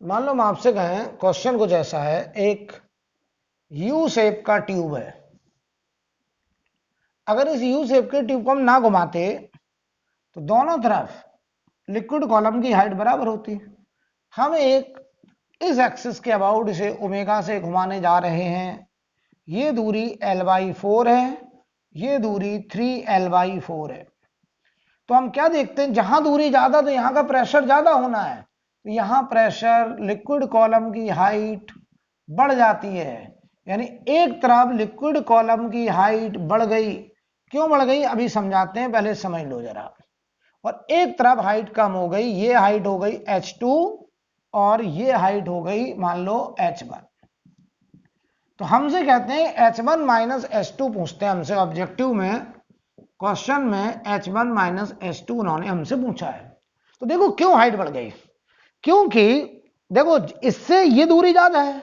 मान लो हम आपसे कहें, क्वेश्चन कुछ ऐसा है, एक यू शेप का ट्यूब है। अगर इस यू शेप के ट्यूब को हम ना घुमाते तो दोनों तरफ लिक्विड कॉलम की हाइट बराबर होती। हम एक इस एक्सिस के अबाउट इसे ओमेगा से घुमाने जा रहे हैं। ये दूरी L/4 है, ये दूरी 3L/4 है। तो हम क्या देखते हैं, जहां दूरी ज्यादा तो यहां का प्रेशर ज्यादा होना है, तो यहां प्रेशर लिक्विड कॉलम की हाइट बढ़ जाती है। यानी एक तरफ लिक्विड कॉलम की हाइट बढ़ गई। क्यों बढ़ गई अभी समझाते हैं, पहले समझ लो जरा। और एक तरफ हाइट कम हो गई, ये हाइट हो गई H2 और ये हाइट हो गई मान लो H1। तो हमसे कहते हैं H1 माइनस H2 पूछते हैं हमसे ऑब्जेक्टिव में, क्वेश्चन में H1 माइनस H2 उन्होंने हमसे पूछा है। तो देखो क्यों हाइट बढ़ गई, क्योंकि देखो इससे ये दूरी ज्यादा है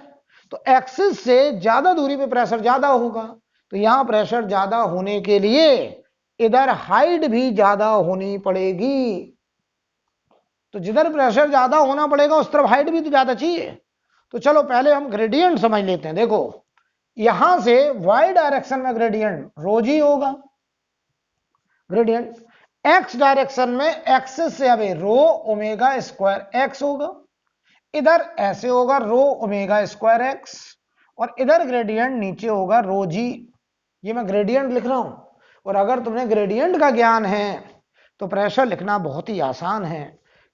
तो एक्सिस से ज्यादा दूरी पे प्रेशर ज्यादा होगा, तो यहां प्रेशर ज्यादा होने के लिए इधर हाइट भी ज्यादा होनी पड़ेगी। तो जिधर प्रेशर ज्यादा होना पड़ेगा उस तरफ हाइट भी तो ज्यादा चाहिए। तो चलो पहले हम ग्रेडियंट समझ लेते हैं। देखो यहां से y डायरेक्शन में ग्रेडियंट रोजी होगा, ग्रेडियंट x डायरेक्शन में एक्सिस से अभी रो ओमेगा स्क्वायर एक्स होगा, इधर ऐसे होगा रो ओमेगा स्क्वायर एक्स, और इधर ग्रेडियंट नीचे होगा रो जी। ये मैं ग्रेडियंट लिख रहा हूं, और अगर तुमने ग्रेडियंट का ज्ञान है तो प्रेशर लिखना बहुत ही आसान है।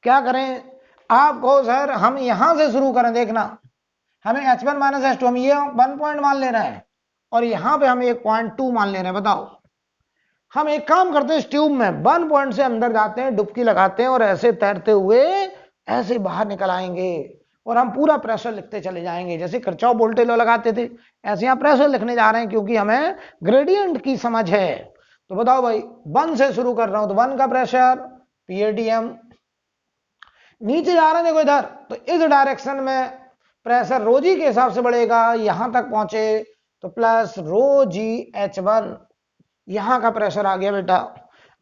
क्या करें, आपको सर हम यहां से शुरू करें, देखना हमें H1 माइनस H2 हम ये 1 पॉइंट मान ले रहे हैं और यहां पे हम 1.2 मान ले रहे हैं। बताओ हम एक काम करते हैं, इस ट्यूब में 1 पॉइंट से अंदर जाते हैं, डुबकी लगाते हैं और ऐसे तैरते हुए ऐसे बाहर निकल आएंगे और हम पूरा प्रेशर लिखते चले जाएंगे, जैसे किरचॉफ वोल्टेज लॉ लगाते थे ऐसे यहाँ प्रेशर लिखने जा रहे हैं, क्योंकि हमें ग्रेडियंट की समझ है। तो बताओ भाई 1 से शुरू कर रहा हूं, तो 1 का प्रेशर PATM, नीचे जा रहे हैं देखो इधर, तो इस डायरेक्शन में प्रेशर रो जी के हिसाब से बढ़ेगा, यहां तक पहुंचे तो प्लस रो जी H1, यहां का प्रेशर आ गया बेटा।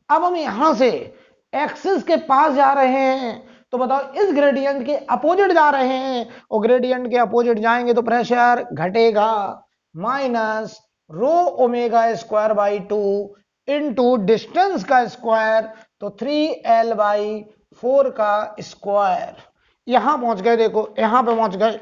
अब हम यहां से एक्सिस के पास जा रहे हैं, तो बताओ इस ग्रेडियंट के अपोजिट जा रहे हैं, और ग्रेडियंट के अपोजिट जाएंगे तो प्रेशर घटेगा, minus rho omega square by 2 into distance का स्क्वायर, तो 3L/4 का स्क्वायर। यहां पहुंच गए, देखो यहां पे पहुंच गए,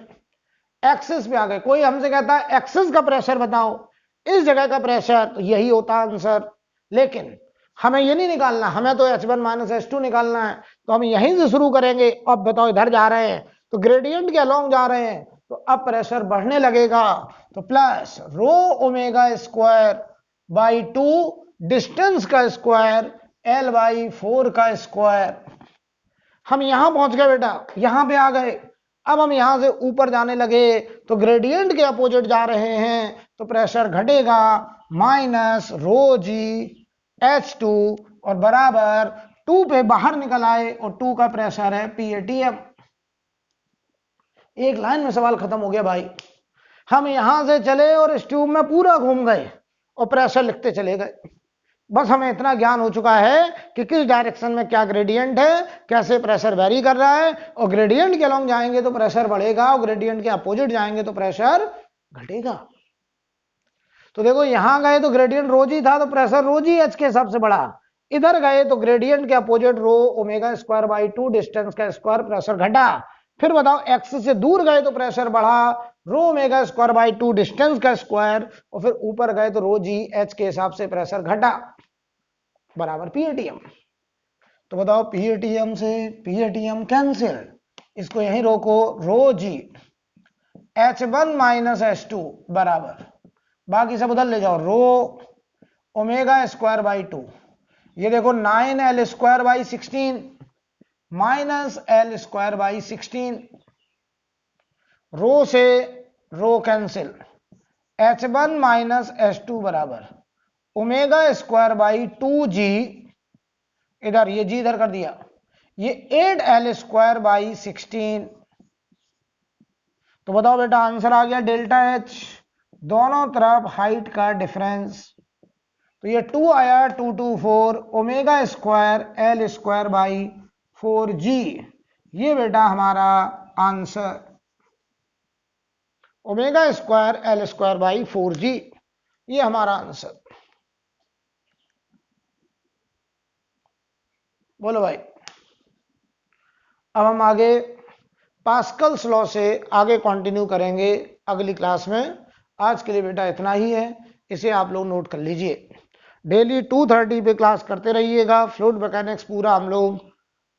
एक्सिस पे आ गए। कोई हमसे कहता है एक्सिस का प्रेशर बताओ, इस जगह का प्रेशर, तो यही होता आंसर। लेकिन हमें ये नहीं निकालना, हमें तो H1 माइनस H2 निकालना है, तो हम यहीं से शुरू करेंगे। अब बताओ इधर जा रहे हैं तो ग्रेडियंट के अलोंग जा रहे हैं, तो अब प्रेशर बढ़ने लगेगा, तो plus row omega square by 2 distance का स्क्वायर L/4 का स्क्वायर। हम यहां पहुंच गए बेटा, यहां पे आ गए। अब हम यहां से ऊपर जाने लगे तो ग्रेडियंट के अपोजिट जा रहे हैं, तो प्रेशर घटेगा, माइनस रो जी H2 और बराबर 2 पे बाहर निकल आए, और 2 का प्रेशर है PATM। एक लाइन में सवाल खत्म हो गया भाई। हम यहां से चले और इस ट्यूब में पूरा घूम गए और प्रेशर लिखते चले गए। बस हमें इतना ज्ञान हो चुका है कि किस डायरेक्शन में क्या ग्रेडियंट है, कैसे प्रेशर वेरी कर रहा है, और ग्रेडियंट के अलोंग जाएंगे तो प्रेशर बढ़ेगा, और ग्रेडियंट के अपोजिट जाएंगे तो प्रेशर घटेगा। तो देखो यहां गए तो ग्रेडियंट रो जी था, तो प्रेशर रो जी H के हिसाब से बढ़ा। इधर गए तो ग्रेडियंट के opposite row omega square by 2 distance का स्क्वायर, प्रेशर घटा। फिर बताओ एक्सिस से दूर गए तो प्रेशर बढ़ा, रो ओमेगा स्क्वायर बाई 2 डिस्टेंस का स्क्वायर, और फिर ऊपर गए तो रो जी H के हिसाब से प्रेशर घटा, बराबर PATM। तो बताओ PATM से PATM कैंसिल, इसको यहीं रोको, रो जी H1 माइनस H2 बराबर, बाकी सब उधर ले जाओ, रो ओमेगा स्क्वायर बाई 2, ये देखो 9L square by 16 minus L square by 16, रो से रो कैंसिल, H1 माइनस H2 बराबर ओमेगा स्क्वायर बाई 2G, इधर ये जी इधर कर दिया, ये 8L स्क्वायर बाई 16। तो बताओ बेटा आंसर आ गया डेल्टा H, दोनों तरफ हाइट का डिफरेंस, तो ये 2 आया 2 2 4 omega square L square by 4G, ये बेटा हमारा answer, omega square L square by 4G, ये हमारा आंसर। बोलो भाई। अब हम आगे पास्कल्स लॉ से आगे कंटिन्यू करेंगे अगली क्लास में। आज के लिए बेटा इतना ही है, इसे आप लोग नोट कर लीजिए। डेली 2:30 पे क्लास करते रहिएगा। फ्लूइड मैकेनिक्स पूरा हम लोग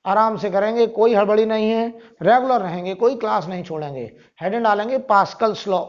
आराम से करेंगे, कोई हड़बड़ी नहीं है, रेगुलर रहेंगे, कोई क्लास नहीं छोड़ेंगे। हेडिंग डालेंगे पास्कल्स लॉ।